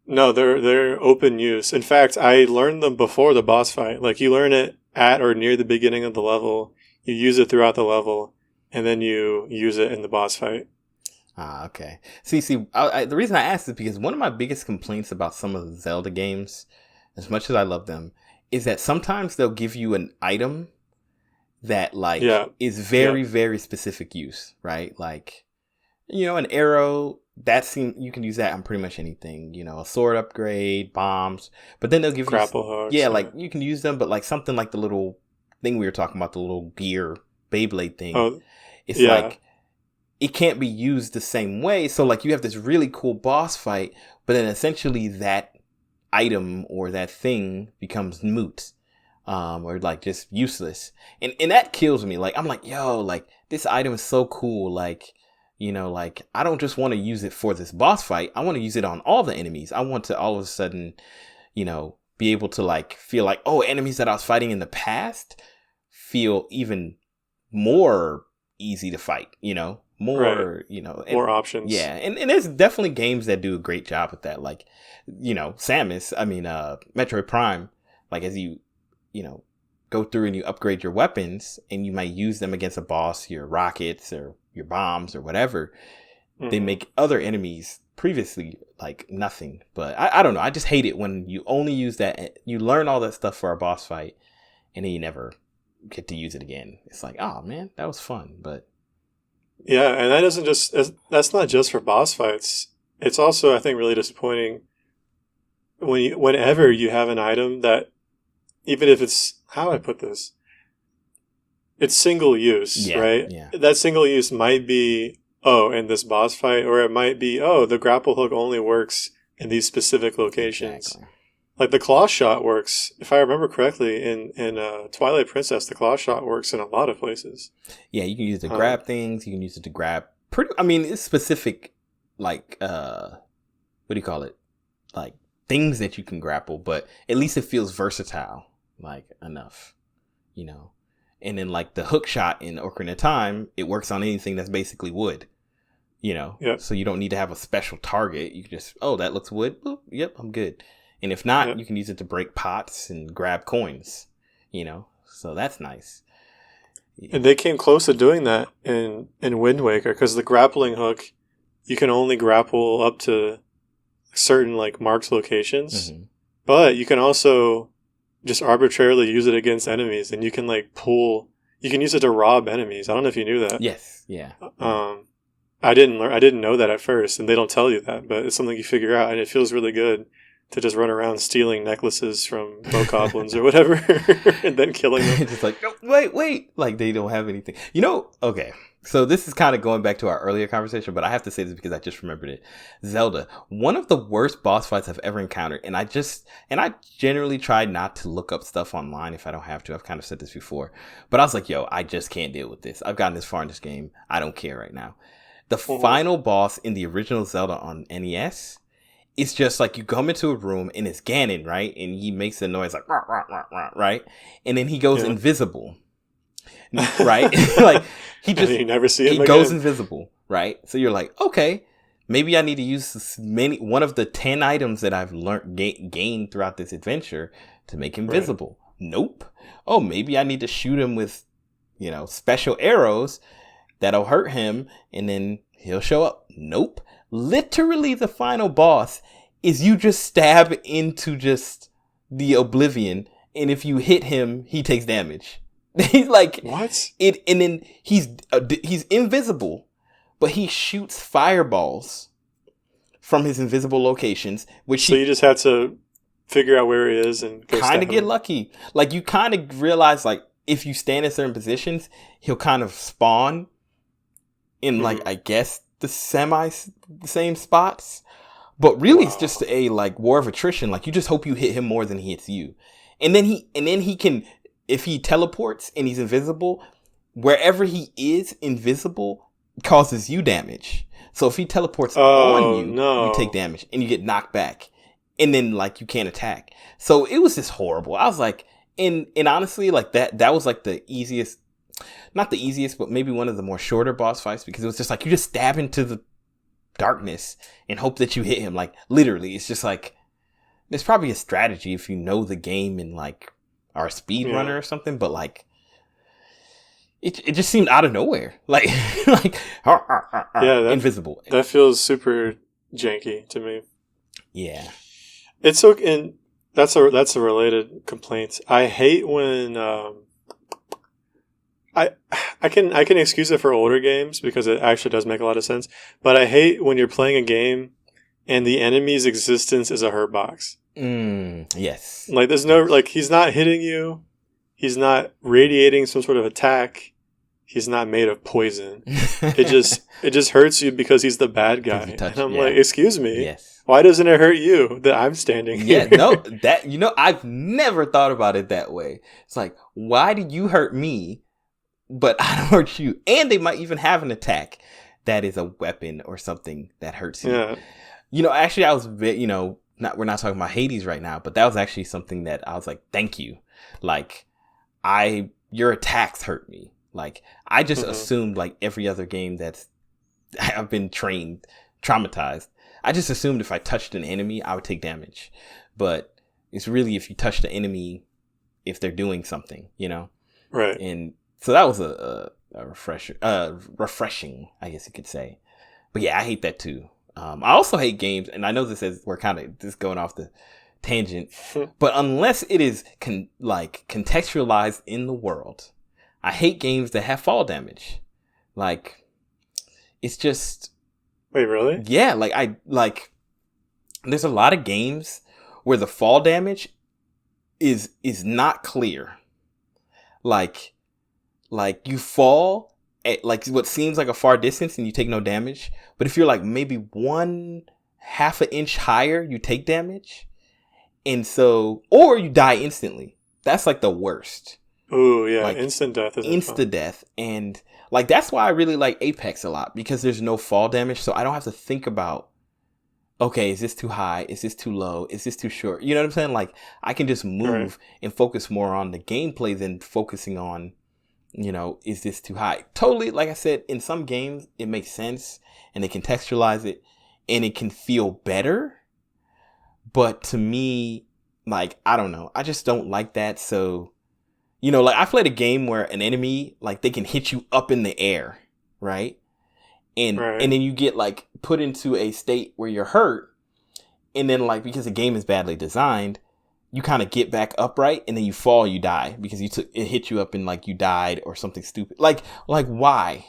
No, they're open use. In fact, I learned them before the boss fight. Like you learn it at or near the beginning of the level. You use it throughout the level, and then you use it in the boss fight. Ah, okay. See, the reason I asked is because one of my biggest complaints about some of the Zelda games, as much as I love them, is that sometimes they'll give you an item that is very, very specific use, right? Like, an arrow, you can use that on pretty much anything, a sword upgrade, bombs, but then they'll give grapple hooks. Yeah, like you can use them, but like something like the little thing we were talking about, the little gear Beyblade thing, it's like, it can't be used the same way. So like you have this really cool boss fight, but then essentially that item or that thing becomes moot, or like just useless. And that kills me. Like, I'm like, yo, like this item is so cool. Like, like I don't just want to use it for this boss fight. I want to use it on all the enemies. I want to all of a sudden, be able to like feel like, oh, enemies that I was fighting in the past feel even more easy to fight, more, right. More options. Yeah. And there's definitely games that do a great job with that. Like, Metroid Prime, like as you go through and you upgrade your weapons and you might use them against a boss, your rockets or your bombs or whatever, they make other enemies previously like nothing. But I don't know. I just hate it when you only use that. You learn all that stuff for a boss fight and then you never get to use it again. It's like, oh man, that was fun. But yeah, and that's not just for boss fights. It's also, I think, really disappointing whenever you have an item that, even if it's, how do I put this? It's single use, right? Yeah. That single use might be, in this boss fight, or it might be, the grapple hook only works in these specific locations. Exactly. Like the claw shot works, if I remember correctly, in Twilight Princess, the claw shot works in a lot of places. Yeah, you can use it to grab things. You can use it to grab it's specific, like, what do you call it? Like things that you can grapple, but at least it feels versatile, like enough, And then like the hook shot in Ocarina of Time, it works on anything that's basically wood, Yep. So you don't need to have a special target. You can just, that looks wood. Boop, yep, I'm good. And if not, you can use it to break pots and grab coins, so that's nice. And they came close to doing that in Wind Waker, because the grappling hook, you can only grapple up to, certain like marked locations, Mhm. but you can also just arbitrarily use it against enemies, and you can like pull. You can use it to rob enemies. I don't know if you knew that. Yes. Yeah. I didn't learn. I didn't know that at first, and they don't tell you that, but it's something you figure out, and it feels really good to just run around stealing necklaces from bokoblins or whatever, and then killing them. Just like, no, wait, like they don't have anything. Okay. So this is kind of going back to our earlier conversation, but I have to say this because I just remembered it. Zelda, one of the worst boss fights I've ever encountered, and I generally try not to look up stuff online if I don't have to. I've kind of said this before, but I was like, yo, I just can't deal with this. I've gotten this far in this game. I don't care right now. The final boss in the original Zelda on NES, it's just like you come into a room and it's Ganon, right? And he makes a noise like, rah, rah, rah, rah, right? And then he goes invisible, right? Like you never see him he goes invisible, right? So you're like, okay, maybe I need to use one of the 10 items that I've learned gained throughout this adventure to make him visible. Nope. Oh, maybe I need to shoot him with, special arrows that'll hurt him and then he'll show up. Nope. Literally the final boss is you just stab into just the oblivion, and if you hit him, he takes damage. He's like, what? And then he's invisible, but he shoots fireballs from his invisible locations, so you just have to figure out where he is and kind of get lucky. Like you kind of realize, like if you stand in certain positions, he'll kind of spawn in like I guess the same spots, but really it's just a like war of attrition. Like you just hope you hit him more than he hits you, and then he can. If he teleports and he's invisible, wherever he is invisible causes you damage. So if he teleports on you, you take damage and you get knocked back. And then like you can't attack. So it was just horrible. I was like, and honestly, like that was like the easiest, not the easiest, but maybe one of the more shorter boss fights, because it was just like you just stab into the darkness and hope that you hit him. Like literally, it's just like, there's probably a strategy if you know the game and like or a speed runner or something, but like it just seemed out of nowhere. Like invisible. That feels super janky to me. Yeah. It's so, and that's a related complaint. I hate when I can excuse it for older games because it actually does make a lot of sense, but I hate when you're playing a game and the enemy's existence is a hurt box. Yes. Like there's no, like he's not hitting you. He's not radiating some sort of attack. He's not made of poison. It just hurts you because he's the bad guy. And I'm like, excuse me. Yes. Why doesn't it hurt you that I'm standing here? Yeah, no, I've never thought about it that way. It's like, why do you hurt me, but I don't hurt you? And they might even have an attack that is a weapon or something that hurts you. Yeah. Actually, I was, we're not talking about Hades right now, but that was actually something that I was like, thank you. Like, your attacks hurt me. Like, I just assumed like every other game I've been traumatized. I just assumed if I touched an enemy, I would take damage. But it's really if you touch the enemy, if they're doing something, Right. And so that was a refreshing, I guess you could say. But yeah, I hate that too. I also hate games, and I know we're kind of just going off the tangent, but unless it is contextualized in the world, I hate games that have fall damage. Like, it's just... Wait, really? Yeah, there's a lot of games where the fall damage is not clear. Like you fall at like what seems like a far distance and you take no damage. But if you're like maybe 1/2 an inch higher, you take damage. And so, or you die instantly. That's like the worst. Oh yeah, like, instant death is instant death. And like that's why I really like Apex a lot, because there's no fall damage, so I don't have to think about, okay, is this too high? Is this too low? Is this too short? You know what I'm saying? Like I can just move and focus more on the gameplay than focusing on, is this too high? Totally, like I said, in some games it makes sense and they contextualize it and it can feel better. But to me, like, I don't know. I just don't like that. So, like I played a game where an enemy, like they can hit you up in the air, right? And then you get like put into a state where you're hurt And then like, because the game is badly designed, you kind of get back upright and then you fall, you die because it hit you up and like you died or something stupid. Like why?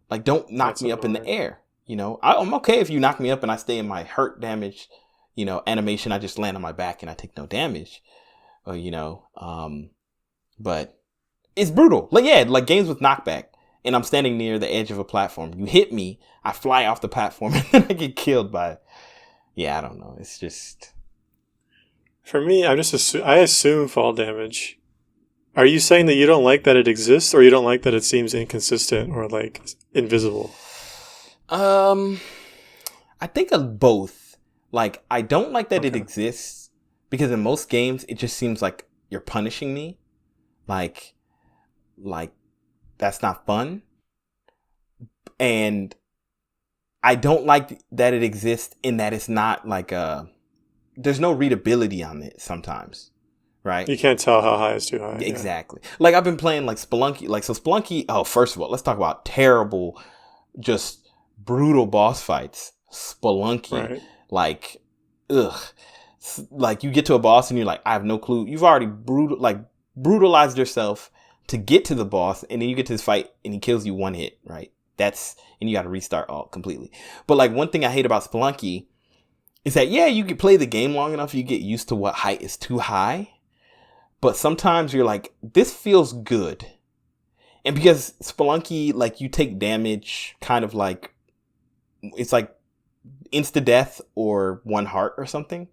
Like, don't knock me up in the air. You know, I'm okay if you knock me up and I stay in my hurt damage, you know, animation. I just land on my back and I take no damage. Or, you know, but it's brutal. Like, yeah, like games with knockback and I'm standing near the edge of a platform. You hit me, I fly off the platform and then I get killed by, yeah, I don't know. It's just. For me, I assume fall damage. Are you saying that you don't like that it exists, or you don't like that it seems inconsistent or like invisible? I think of both. Like, I don't like that it exists because in most games it just seems like you're punishing me. Like that's not fun. And I don't like that it exists in that it's not like there's no readability on it sometimes. Right. You can't tell how high is too high. Exactly. Yeah. Like I've been playing like Spelunky. Like, so Spelunky. Oh, first of all, let's talk about terrible, just brutal boss fights. Spelunky. Right. Like, ugh. Like you get to a boss and you're like, I have no clue. You've already brutalized yourself to get to the boss, and then you get to this fight and he kills you one hit. Right. And you got to restart all completely. But like one thing I hate about Spelunky is that, yeah, you can play the game long enough, you get used to what height is too high. But sometimes you're like, this feels good. And because Spelunky, like, you take damage kind of like, it's like insta-death or one heart or something.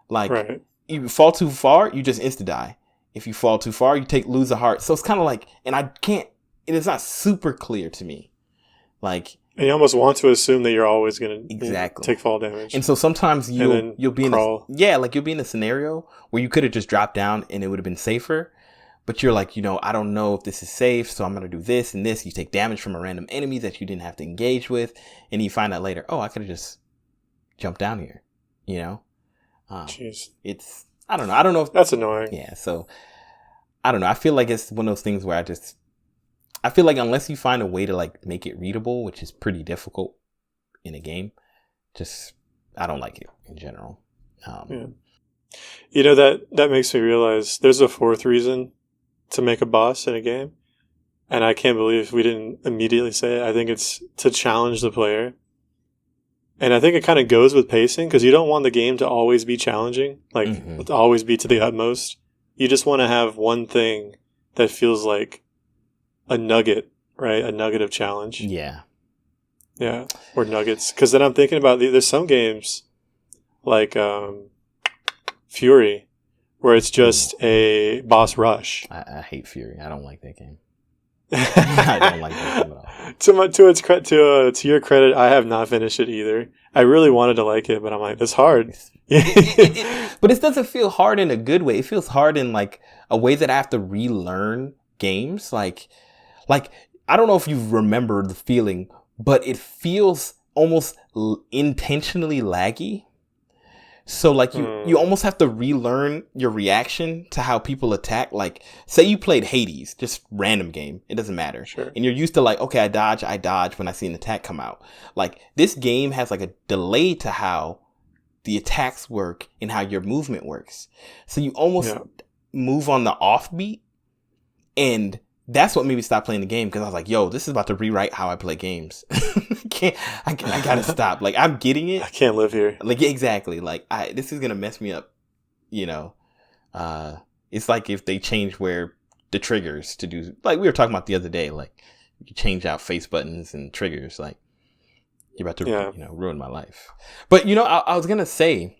Like, You fall too far, you just insta-die. If you fall too far, you lose a heart. So it's kind of like, and it is not super clear to me. Like, and you almost want to assume that you're always going to take fall damage. And so sometimes you'll be you'll be in a scenario where you could have just dropped down and it would have been safer. But you're like, you know, I don't know if this is safe, so I'm going to do this and this. You take damage from a random enemy that you didn't have to engage with. And you find out later, oh, I could have just jumped down here, you know? Jeez. I don't know. I don't know if that's annoying. Yeah. So I don't know. I feel like it's one of those things where I feel like unless you find a way to like make it readable, which is pretty difficult in a game, I don't like it in general. Yeah. You know, that makes me realize there's a fourth reason to make a boss in a game. And I can't believe we didn't immediately say it. I think it's to challenge the player. And I think it kind of goes with pacing because you don't want the game to always be challenging, like to always be to the utmost. You just want to have one thing that feels like a nugget, right? A nugget of challenge. Yeah. Yeah. Or nuggets. Because then I'm thinking about, there's some games like Fury where it's just a boss rush. I hate Fury. I don't like that game. I don't like that game at all. To your credit, I have not finished it either. I really wanted to like it, but I'm like, it's hard. But it doesn't feel hard in a good way. It feels hard in like a way that I have to relearn games. Like I don't know if you remember the feeling, but it feels almost intentionally laggy. So like you almost have to relearn your reaction to how people attack. Like say you played Hades, just random game. It doesn't matter. Sure. And you're used to like, okay, I dodge when I see an attack come out. Like this game has like a delay to how the attacks work and how your movement works. So you almost move on the offbeat, and that's what made me stop playing the game, because I was like, yo, this is about to rewrite how I play games. I gotta stop. Like, I'm getting it. I can't live here. Like, exactly. Like, this is gonna mess me up. You know, it's like if they change where the triggers to do, like we were talking about the other day, like you change out face buttons and triggers, like you're about to, ruin my life. But, I was gonna say,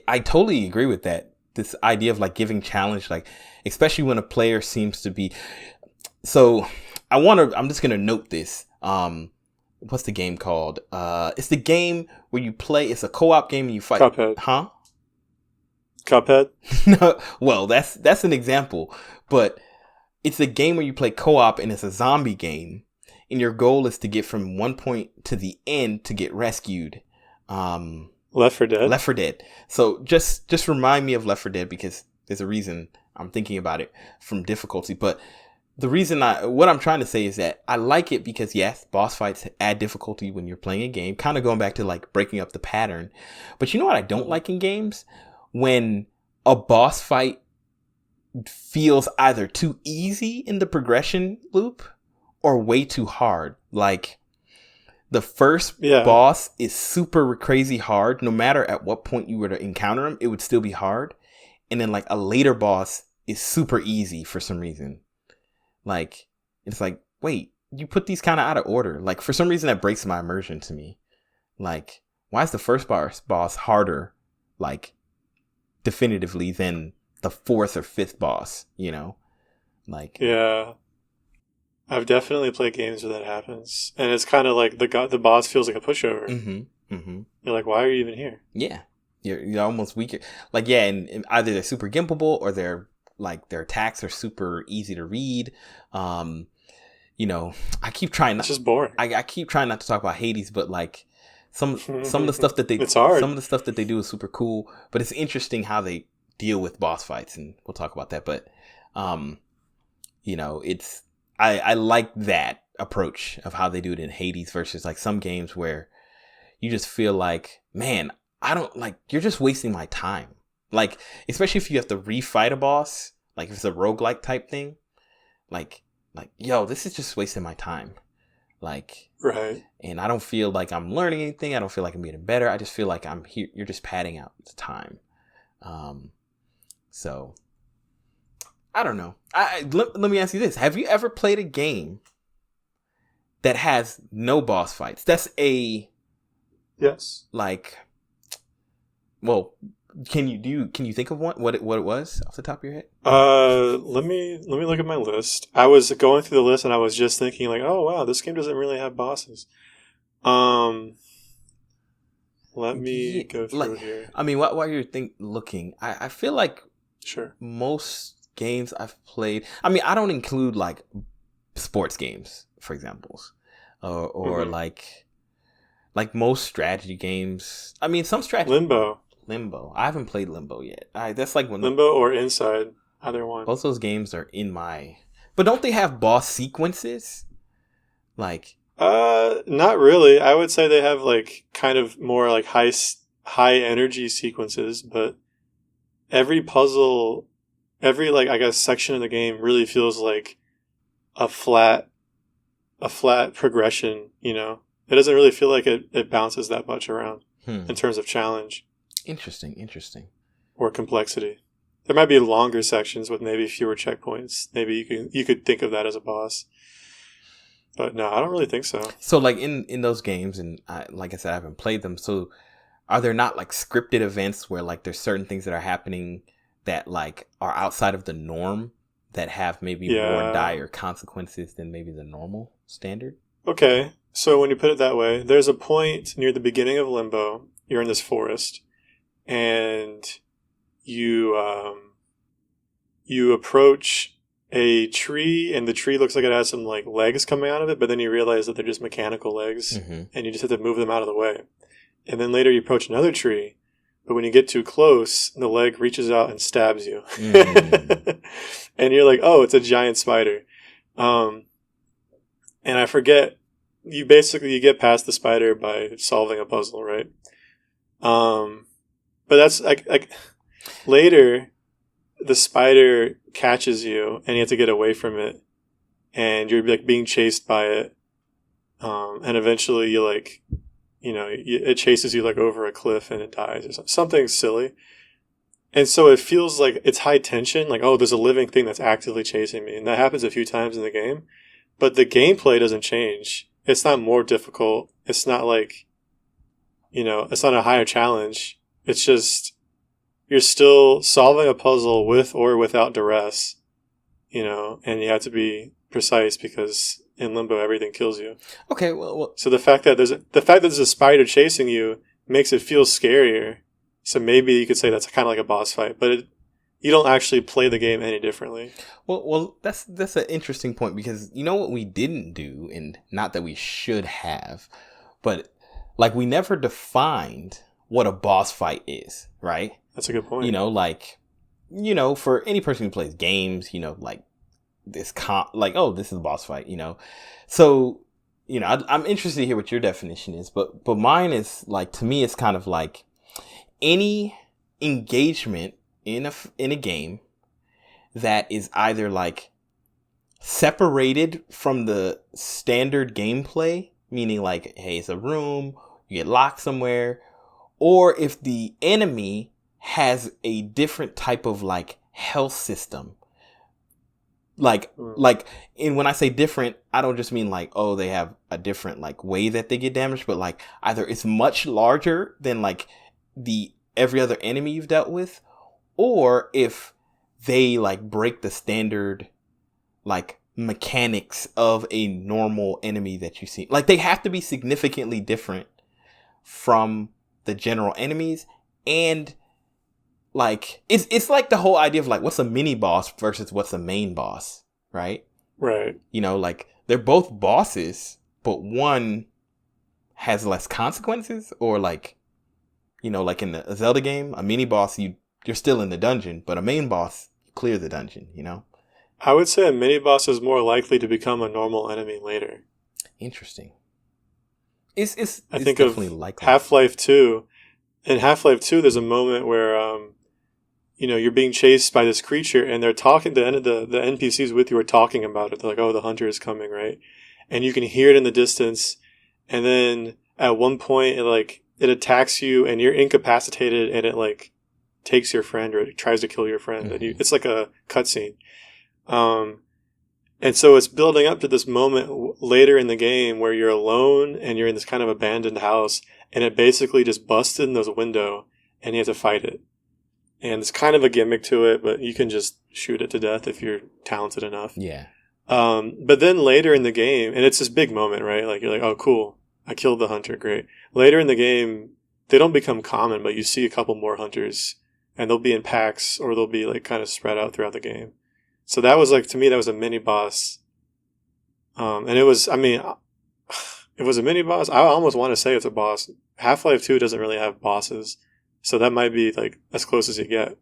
I totally agree with that. This idea of like giving challenge, like especially when a player seems to be. So I'm just gonna note this. What's the game called? It's the game where you play. It's a co-op game and you fight. Cuphead. Huh? Cuphead. No. Well, that's an example, but it's a game where you play co-op and it's a zombie game, and your goal is to get from one point to the end to get rescued. Left 4 Dead. Left 4 Dead. So just remind me of Left 4 Dead, because there's a reason I'm thinking about it from difficulty. But what I'm trying to say is that I like it because yes, boss fights add difficulty when you're playing a game, kind of going back to like breaking up the pattern. But you know what I don't like in games? When a boss fight feels either too easy in the progression loop or way too hard. Like the first boss is super crazy hard. No matter at what point you were to encounter him, it would still be hard. And then like a later boss is super easy for some reason. Like, it's like, wait, you put these kind of out of order. Like, for some reason, that breaks my immersion to me. Like, why is the first boss harder, like, definitively than the fourth or fifth boss, you know? Like, yeah. I've definitely played games where that happens. And it's kind of like the boss feels like a pushover. You're like, why are you even here? Yeah. You're almost weaker. Like, yeah, and either they're super gimpable or their attacks are super easy to read. You know, I keep trying not. It's just boring. I keep trying not to talk about Hades, but like some of the stuff that they it's hard. Some of the stuff that they do is super cool. But it's interesting how they deal with boss fights, and we'll talk about that. But you know, it's I like that approach of how they do it in Hades versus like some games where you just feel like, man, I don't like, you're just wasting my time. Like, especially if you have to refight a boss, like if it's a roguelike type thing, like, yo, this is just wasting my time. Like, right. And I don't feel like I'm learning anything. I don't feel like I'm getting better. I just feel like I'm here. You're just padding out the time. So I don't know. Let me ask you this. Have you ever played a game that has no boss fights? That's yes. Like, well, can you think of one? What it was off the top of your head? Let me look at my list. I was going through the list and I was just thinking like, oh wow, this game doesn't really have bosses. Let me go through here. I mean, while you're looking, I feel like sure most games I've played. I mean, I don't include like sports games, for example, or like most strategy games. I mean, some strategy. Limbo. I haven't played Limbo yet. That's like when Limbo or Inside, either one. Both those games are in my. But don't they have boss sequences? Like, not really. I would say they have like kind of more like high energy sequences, but every puzzle, every like I guess section of the game really feels like a flat progression. You know, it doesn't really feel like it bounces that much around in terms of challenge. Interesting. Or complexity. There might be longer sections with maybe fewer checkpoints. Maybe you could think of that as a boss. But no, I don't really think so. So like in those games, and like I said, I haven't played them. So are there not like scripted events where like there's certain things that are happening that like are outside of the norm that have maybe more dire consequences than maybe the normal standard? Okay. So when you put it that way, there's a point near the beginning of Limbo. You're in this forest. And you approach a tree, and the tree looks like it has some like legs coming out of it, but then you realize that they're just mechanical legs, and you just have to move them out of the way. And then later you approach another tree, but when you get too close, the leg reaches out and stabs you, and you're like, "Oh, it's a giant spider." And I forget. You get past the spider by solving a puzzle, right? But that's like later, the spider catches you and you have to get away from it, and you're like being chased by it, and eventually you like, you know, it chases you like over a cliff and it dies or something silly, and so it feels like it's high tension, like, oh, there's a living thing that's actively chasing me, and that happens a few times in the game, but the gameplay doesn't change. It's not more difficult. It's not like, you know, it's not a higher challenge. It's just, you're still solving a puzzle with or without duress, you know, and you have to be precise because in Limbo everything kills you. Okay, well. So the fact that there's a spider chasing you makes it feel scarier. So maybe you could say that's kind of like a boss fight, but you don't actually play the game any differently. Well, that's an interesting point, because you know what we didn't do, and not that we should have, but like we never defined what a boss fight is, right? That's a good point. You know, like, you know, for any person who plays games, you know, like oh, this is a boss fight, you know. So, you know, I'm interested to hear what your definition is, but mine is like, to me, it's kind of like any engagement in a game that is either like separated from the standard gameplay, meaning like, hey, it's a room, you get locked somewhere, or if the enemy has a different type of like health system. And when I say different, I don't just mean like, oh, they have a different like way that they get damaged, but like either it's much larger than like the every other enemy you've dealt with, or if they like break the standard like mechanics of a normal enemy that you see. Like they have to be significantly different from the general enemies, and like it's like the whole idea of like what's a mini boss versus what's a main boss, right? Right. You know, like they're both bosses, but one has less consequences, or like, you know, like in a Zelda game, a mini boss you're still in the dungeon, but a main boss you clear the dungeon, you know? I would say a mini boss is more likely to become a normal enemy later. Interesting. It's I think definitely of likely. Half-Life 2. In Half-Life 2, there's a moment where you know, you're being chased by this creature, and they're talking. The NPCs with you are talking about it. They're like, "Oh, the hunter is coming," right? And you can hear it in the distance. And then at one point, it attacks you, and you're incapacitated, and it like takes your friend, or it tries to kill your friend. Mm-hmm. And it's like a cutscene. And so it's building up to this moment later in the game where you're alone and you're in this kind of abandoned house, and it basically just busts in this window, and you have to fight it. And it's kind of a gimmick to it, but you can just shoot it to death if you're talented enough. Yeah. But then later in the game, and it's this big moment, right? Like you're like, oh, cool, I killed the hunter, great. Later in the game, they don't become common, but you see a couple more hunters, and they'll be in packs, or they'll be like kind of spread out throughout the game. So that was like, to me, that was a mini boss. And it was, I mean, it was a mini boss. I almost want to say it's a boss. Half-Life 2 doesn't really have bosses. So that might be like as close as you get.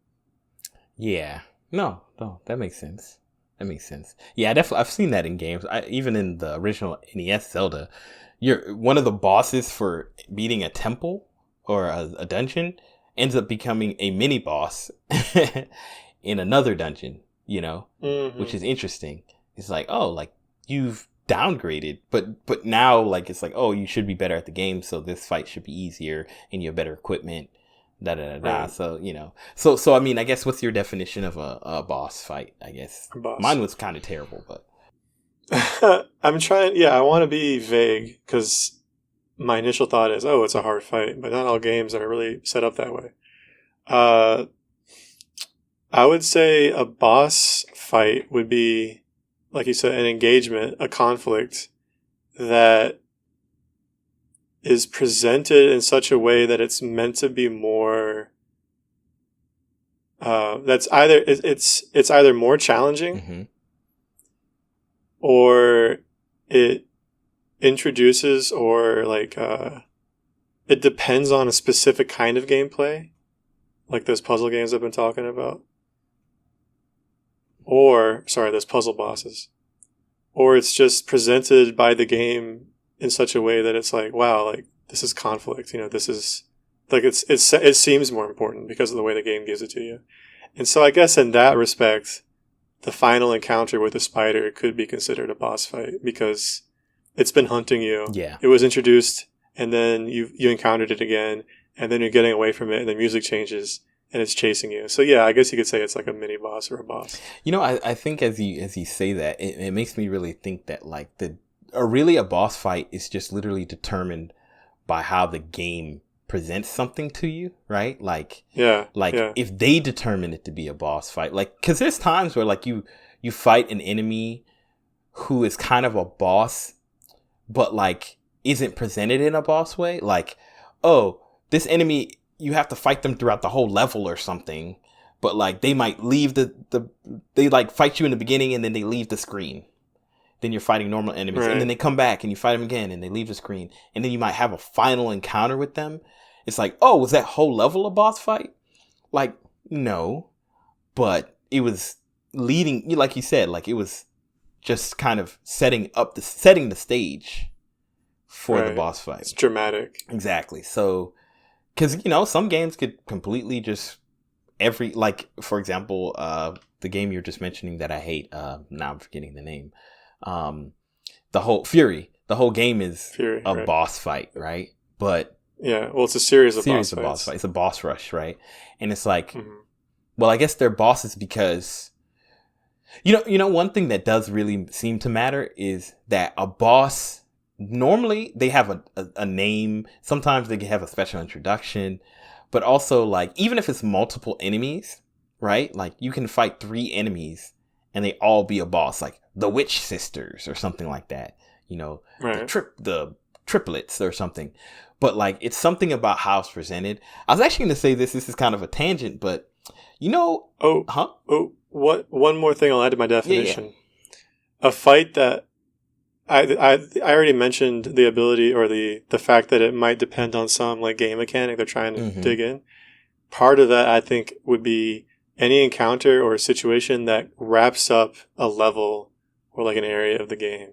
Yeah. No, that makes sense. That makes sense. Yeah, I've seen that in games. Even in the original NES Zelda, you're one of the bosses for beating a temple or a dungeon ends up becoming a mini boss in another dungeon, you know, which is interesting. It's like, oh, like you've downgraded, but now like it's like, oh, you should be better at the game, so this fight should be easier and you have better equipment. Right. So, you know, so I mean, I guess what's your definition of a boss fight? I guess mine was kind of terrible, but I'm trying. Yeah, I want to be vague because my initial thought is, oh, it's a hard fight, but not all games are really set up that way. I would say a boss fight would be, like you said, an engagement, a conflict that is presented in such a way that it's meant to be more. That's either it's either more challenging, or it introduces, or like it depends on a specific kind of gameplay, like those puzzle games I've been talking about, or those puzzle bosses, or it's just presented by the game in such a way that it's like, wow, like this is conflict, you know, this is like it seems more important because of the way the game gives it to you. And so I guess in that respect, the final encounter with the spider could be considered a boss fight because it's been hunting you. Yeah. It was introduced, and then you encountered it again, and then you're getting away from it, and the music changes and it's chasing you. So yeah, I guess you could say it's like a mini boss or a boss. You know, I think as you say that, it makes me really think that like really a boss fight is just literally determined by how the game presents something to you, right? Like, if they determine it to be a boss fight, like, because there's times where like you fight an enemy who is kind of a boss, but like isn't presented in a boss way. Like, oh, this enemy, you have to fight them throughout the whole level or something, but like they might leave they like fight you in the beginning and then they leave the screen. Then you're fighting normal enemies, right. And then they come back and you fight them again and they leave the screen, and then you might have a final encounter with them. It's like, oh, was that whole level a boss fight? Like, no, but it was leading, like you said, like it was just kind of setting the stage for the boss fight. It's dramatic. Exactly. So, because some games could completely just for example, the game you're just mentioning that I hate. Now I'm forgetting the name. The whole game is a boss fight, right? But yeah, well, it's a series of boss fights. It's a boss rush, right? And it's like, well, I guess they're bosses because, one thing that does really seem to matter is that a boss, normally they have a name. Sometimes they have a special introduction, but also like, even if it's multiple enemies, right? Like you can fight 3 enemies and they all be a boss, like the Witch Sisters or something like that, the triplets or something. But like, it's something about how it's presented. I was actually going to say this is kind of a tangent, but one more thing I'll add to my definition. Yeah. A fight that I already mentioned the ability or the fact that it might depend on some like game mechanic they're trying to dig in. Part of that, I think, would be any encounter or situation that wraps up a level or like an area of the game.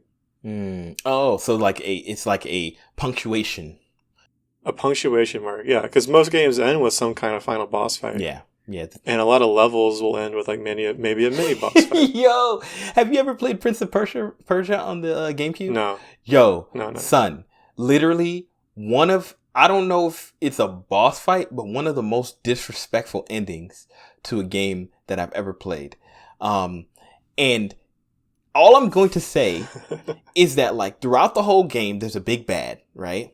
Oh, so it's like a punctuation. A punctuation mark, yeah. Because most games end with some kind of final boss fight. Yeah. And a lot of levels will end with like maybe a mini boss fight. Yo, have you ever played Prince of Persia on the GameCube? No. Yo, no. Son, literally I don't know if it's a boss fight, but one of the most disrespectful endings to a game that I've ever played. And all I'm going to say is that like throughout the whole game, there's a big bad, right?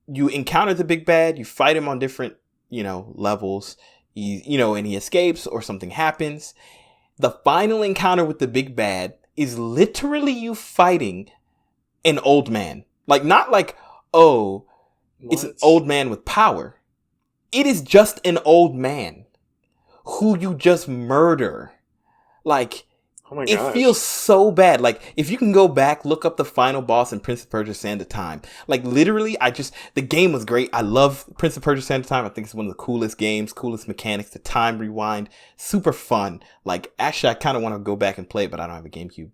You encounter the big bad, you fight him on different, levels. And he escapes or something happens. The final encounter with the big bad is literally you fighting an old man. Like, not like, it's an old man with power. It is just an old man who you just murder. Like, oh my gosh. It feels so bad. Like, if you can go back, look up the final boss in Prince of Persia Sands of Time. Like, literally, the game was great. I love Prince of Persia Sands of Time. I think it's one of the coolest games, coolest mechanics, the time rewind, super fun. Like, actually, I kind of want to go back and play it, but I don't have a GameCube.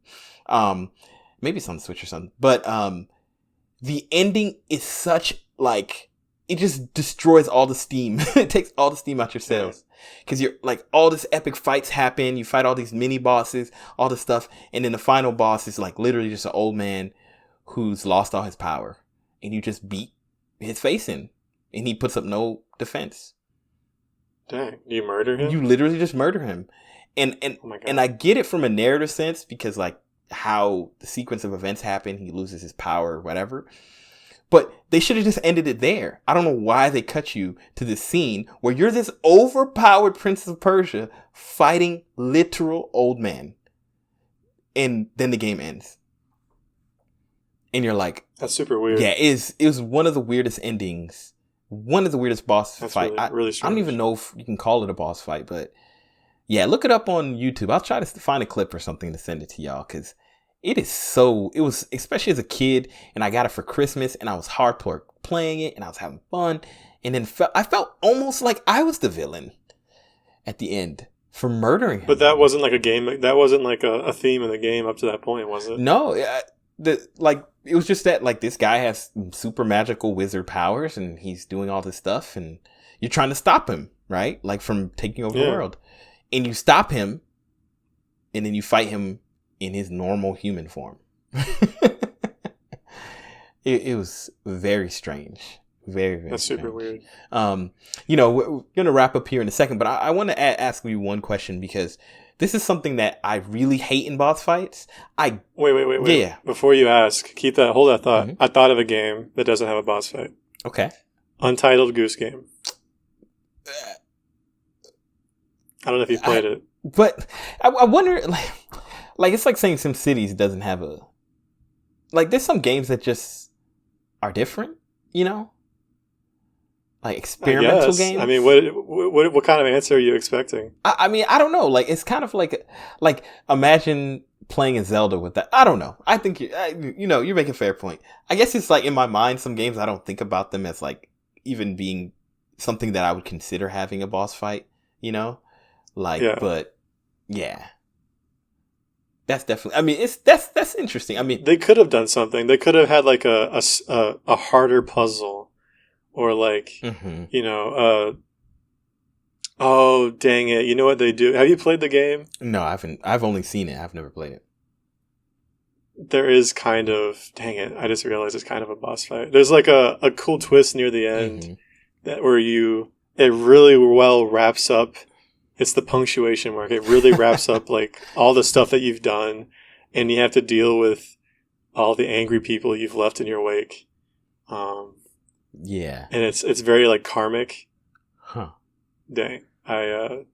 Maybe it's on the Switch or something. But the ending is such, like, it just destroys all the steam. It takes all the steam out your sails. Because you're like, all this epic fights happen. You fight all these mini bosses, all this stuff. And then the final boss is like literally just an old man who's lost all his power. And you just beat his face in. And he puts up no defense. Dang. You murder him? You literally just murder him. And oh my God. And I get it from a narrative sense because like how the sequence of events happen. He loses his power or whatever. But they should have just ended it there. I don't know why they cut you to this scene where you're this overpowered Prince of Persia fighting literal old man. And then the game ends. And you're like... That's super weird. Yeah, it was one of the weirdest endings. One of the weirdest boss fight. Really strange. I don't even know if you can call it a boss fight, but... Yeah, look it up on YouTube. I'll try to find a clip or something to send it to y'all, because... It was, especially as a kid, and I got it for Christmas, and I was hardcore playing it, and I was having fun, and then I felt almost like I was the villain at the end for murdering him. But that wasn't like a game, that wasn't like a theme in the game up to that point, was it? No, it was just that, like, this guy has super magical wizard powers, and he's doing all this stuff, and you're trying to stop him, right? Like, from taking over the world. And you stop him, and then you fight him in his normal human form. it was very strange. Very, very That's strange. super weird. We're going to wrap up here in a second, but I want to ask you one question, because this is something that I really hate in boss fights. Wait. Yeah. Before you ask, hold that thought. Mm-hmm. I thought of a game that doesn't have a boss fight. Okay. Untitled Goose Game. I don't know if you played it. But I wonder, like it's like saying SimCities doesn't have a... Like, there's some games that just are different, Like experimental games. I mean, what kind of answer are you expecting? I mean, I don't know. Like, it's kind of like imagine playing a Zelda with that. I don't know. I think you're making a fair point. I guess it's like in my mind, some games I don't think about them as like even being something that I would consider having a boss fight. But yeah. That's definitely. I mean, that's interesting. I mean, They could have done something. They could have had like a harder puzzle, or like mhm. you know. Oh dang it! You know what they do? Have you played the game? No, I haven't. I've only seen it. I've never played it. There is kind of, dang it, I just realized it's kind of a boss fight. There's like a cool twist near the end that where it really well wraps up. It's the punctuation mark. It really wraps up like all the stuff that you've done, and you have to deal with all the angry people you've left in your wake. Yeah. And it's very like karmic. Huh. Dang.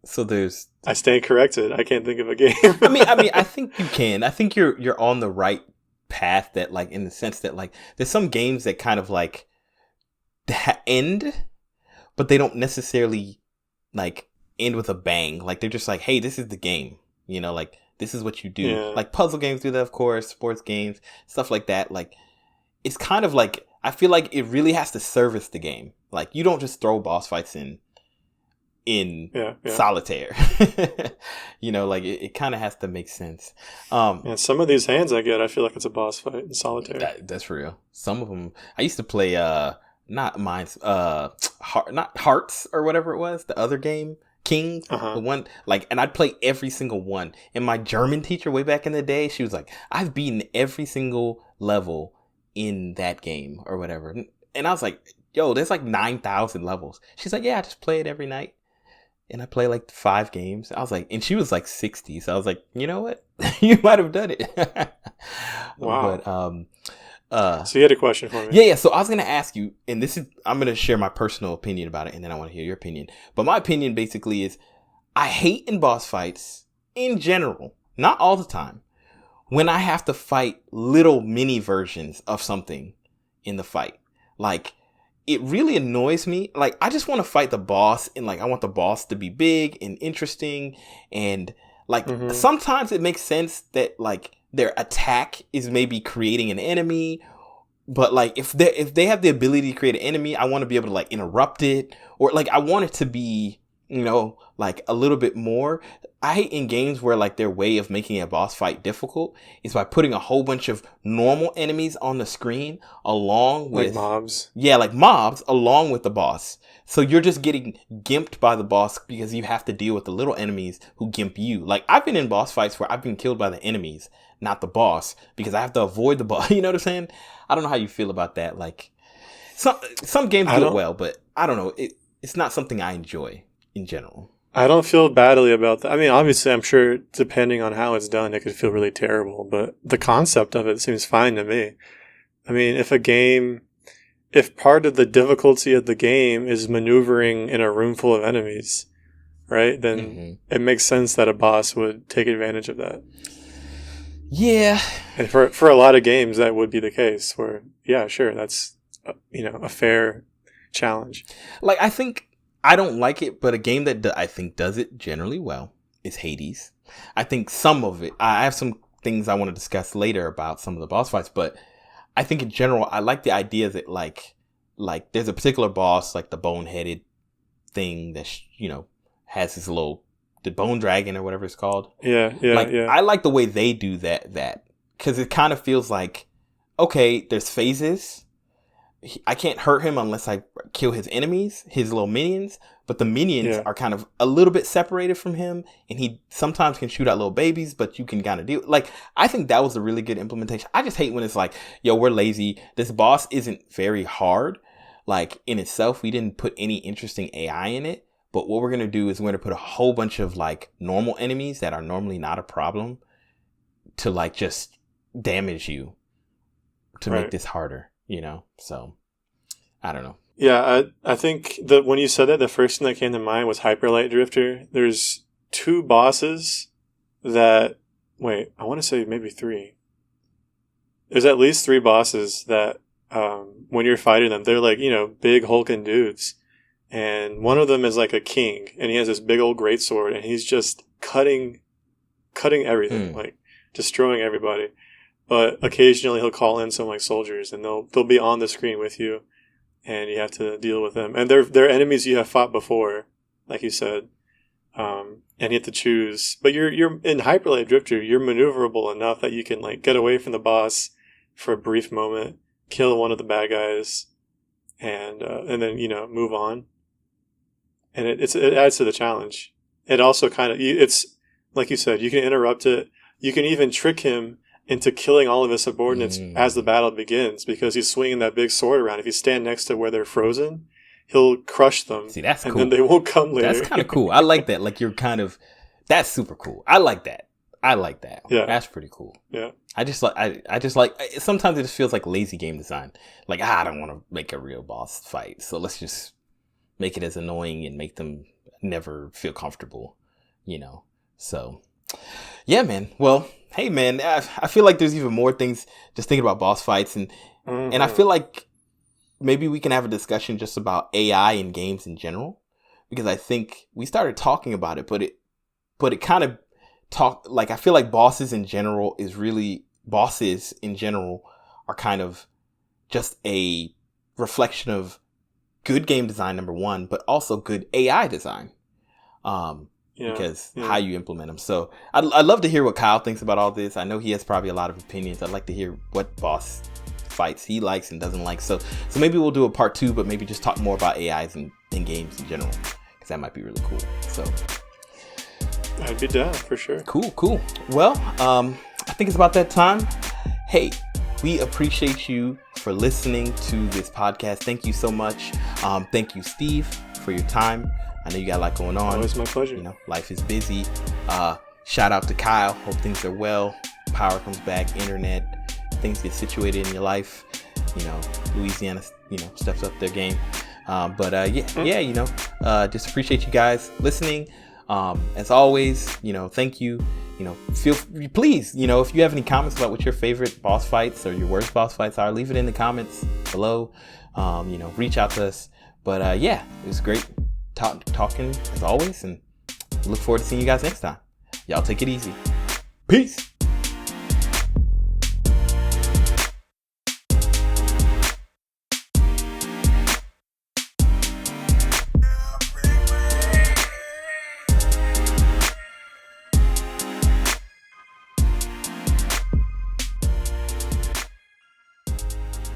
So there's. I stand corrected. I can't think of a game. I mean, I think you can. I think you're on the right path. That like in the sense that like there's some games that kind of like end, but they don't necessarily like end with a bang. Like they're just like, hey, this is the game. You know, like this is what you do. Yeah. Like puzzle games do that, of course. Sports games, stuff like that. Like it's kind of like I feel like it really has to service the game. Like you don't just throw boss fights in solitaire. You know, like it kind of has to make sense. And some of these hands I get, I feel like it's a boss fight in solitaire. That's real. Some of them I used to play not Mines not Hearts or whatever it was, the other game, King, the one like, and I'd play every single one. And my German teacher way back in the day, she was like, I've beaten every single level in that game or whatever. And I was like, yo, there's like 9,000 levels. She's like, yeah, I just play it every night. And I play like 5 games. I was like, and she was like 60. So I was like, you know what? You might have done it. Wow. But, so you had a question for me. Yeah. So I was going to ask you, and I'm going to share my personal opinion about it. And then I want to hear your opinion. But my opinion basically is I hate in boss fights in general, not all the time, when I have to fight little mini versions of something in the fight. Like, it really annoys me. Like, I just want to fight the boss, and like I want the boss to be big and interesting, and like sometimes it makes sense that like their attack is maybe creating an enemy, but like if they have the ability to create an enemy, I want to be able to like interrupt it, or like I want it to be, you know, like a little bit more. I hate in games where like their way of making a boss fight difficult is by putting a whole bunch of normal enemies on the screen along with like mobs. Yeah, like mobs along with the boss. So you're just getting gimped by the boss because you have to deal with the little enemies who gimp you. Like I've been in boss fights where I've been killed by the enemies, not the boss, because I have to avoid the boss. You know what I'm saying? I don't know how you feel about that. Like some games do it well, but I don't know. It's not something I enjoy in general. I don't feel badly about that. I mean, obviously, I'm sure depending on how it's done, it could feel really terrible, but the concept of it seems fine to me. I mean, if part of the difficulty of the game is maneuvering in a room full of enemies, right, then it makes sense that a boss would take advantage of that. Yeah. And for a lot of games, that would be the case where, yeah, sure, that's, a fair challenge. Like, I don't like it, but a game that I think does it generally well is Hades. I think some of it, I have some things I want to discuss later about some of the boss fights, but I think in general, I like the idea that like there's a particular boss, like the bone-headed thing that, has this the bone dragon or whatever it's called. Yeah. I like the way they do that, because it kind of feels like, okay, there's phases. I can't hurt him unless I kill his enemies, his little minions, but the minions are kind of a little bit separated from him, and he sometimes can shoot out little babies, but you can kind of deal. Like, I think that was a really good implementation. I just hate when it's like, yo, we're lazy. This boss isn't very hard. Like, in itself, we didn't put any interesting AI in it, but what we're going to do is we're going to put a whole bunch of like normal enemies that are normally not a problem to like just damage you to make this harder. So I don't know. Yeah, I think that when you said that, the first thing that came to mind was Hyper Light Drifter. There's 2 bosses that, I want to say maybe 3. There's at least 3 bosses that, when you're fighting them, they're like, big hulking dudes. And one of them is like a king, and he has this big old greatsword, and he's just cutting everything, like destroying everybody. But occasionally he'll call in some like soldiers, and they'll be on the screen with you, and you have to deal with them. And they're enemies you have fought before, like you said. and you have to choose. But you're in Hyperlight Drifter. You're maneuverable enough that you can like get away from the boss for a brief moment, kill one of the bad guys, and then move on. And it adds to the challenge. It also it's like you said, you can interrupt it. You can even trick him into killing all of his subordinates as the battle begins because he's swinging that big sword around. If you stand next to where they're frozen, he'll crush them. See, that's and cool. Then they won't come later. That's kind of cool. I like that. Like that's super cool. I like that. Yeah, that's pretty cool. Yeah, I just like sometimes it just feels like lazy game design. Like I don't want to make a real boss fight, so let's just make it as annoying and make them never feel comfortable. So yeah, man. Well, hey, man, I feel like there's even more things just thinking about boss fights. And I feel like maybe we can have a discussion just about AI in games in general. Because I think we started talking about it, but it kind of I feel like bosses in general are kind of just a reflection of good game design, number one, but also good AI design. Because how you implement them. So I'd love to hear what Kyle thinks about all this. I know he has probably a lot of opinions. I'd like to hear what boss fights he likes and doesn't like. So maybe we'll do a part 2, but maybe just talk more about AIs in games in general, because that might be really cool. So I'd be down for sure. Cool. Well, I think it's about that time. Hey, we appreciate you for listening to this podcast. Thank you so much. Thank you, Steve, for your time. I know you got a lot going on. Always my pleasure. Life is busy. Shout out to Kyle. Hope things are well. Power comes back, internet, things get situated in your life. Louisiana, steps up their game. Just appreciate you guys listening. As always, thank you. Please, if you have any comments about what your favorite boss fights or your worst boss fights are, leave it in the comments below. Reach out to us. But it was great talking as always, and look forward to seeing you guys next time. Y'all take it easy. Peace.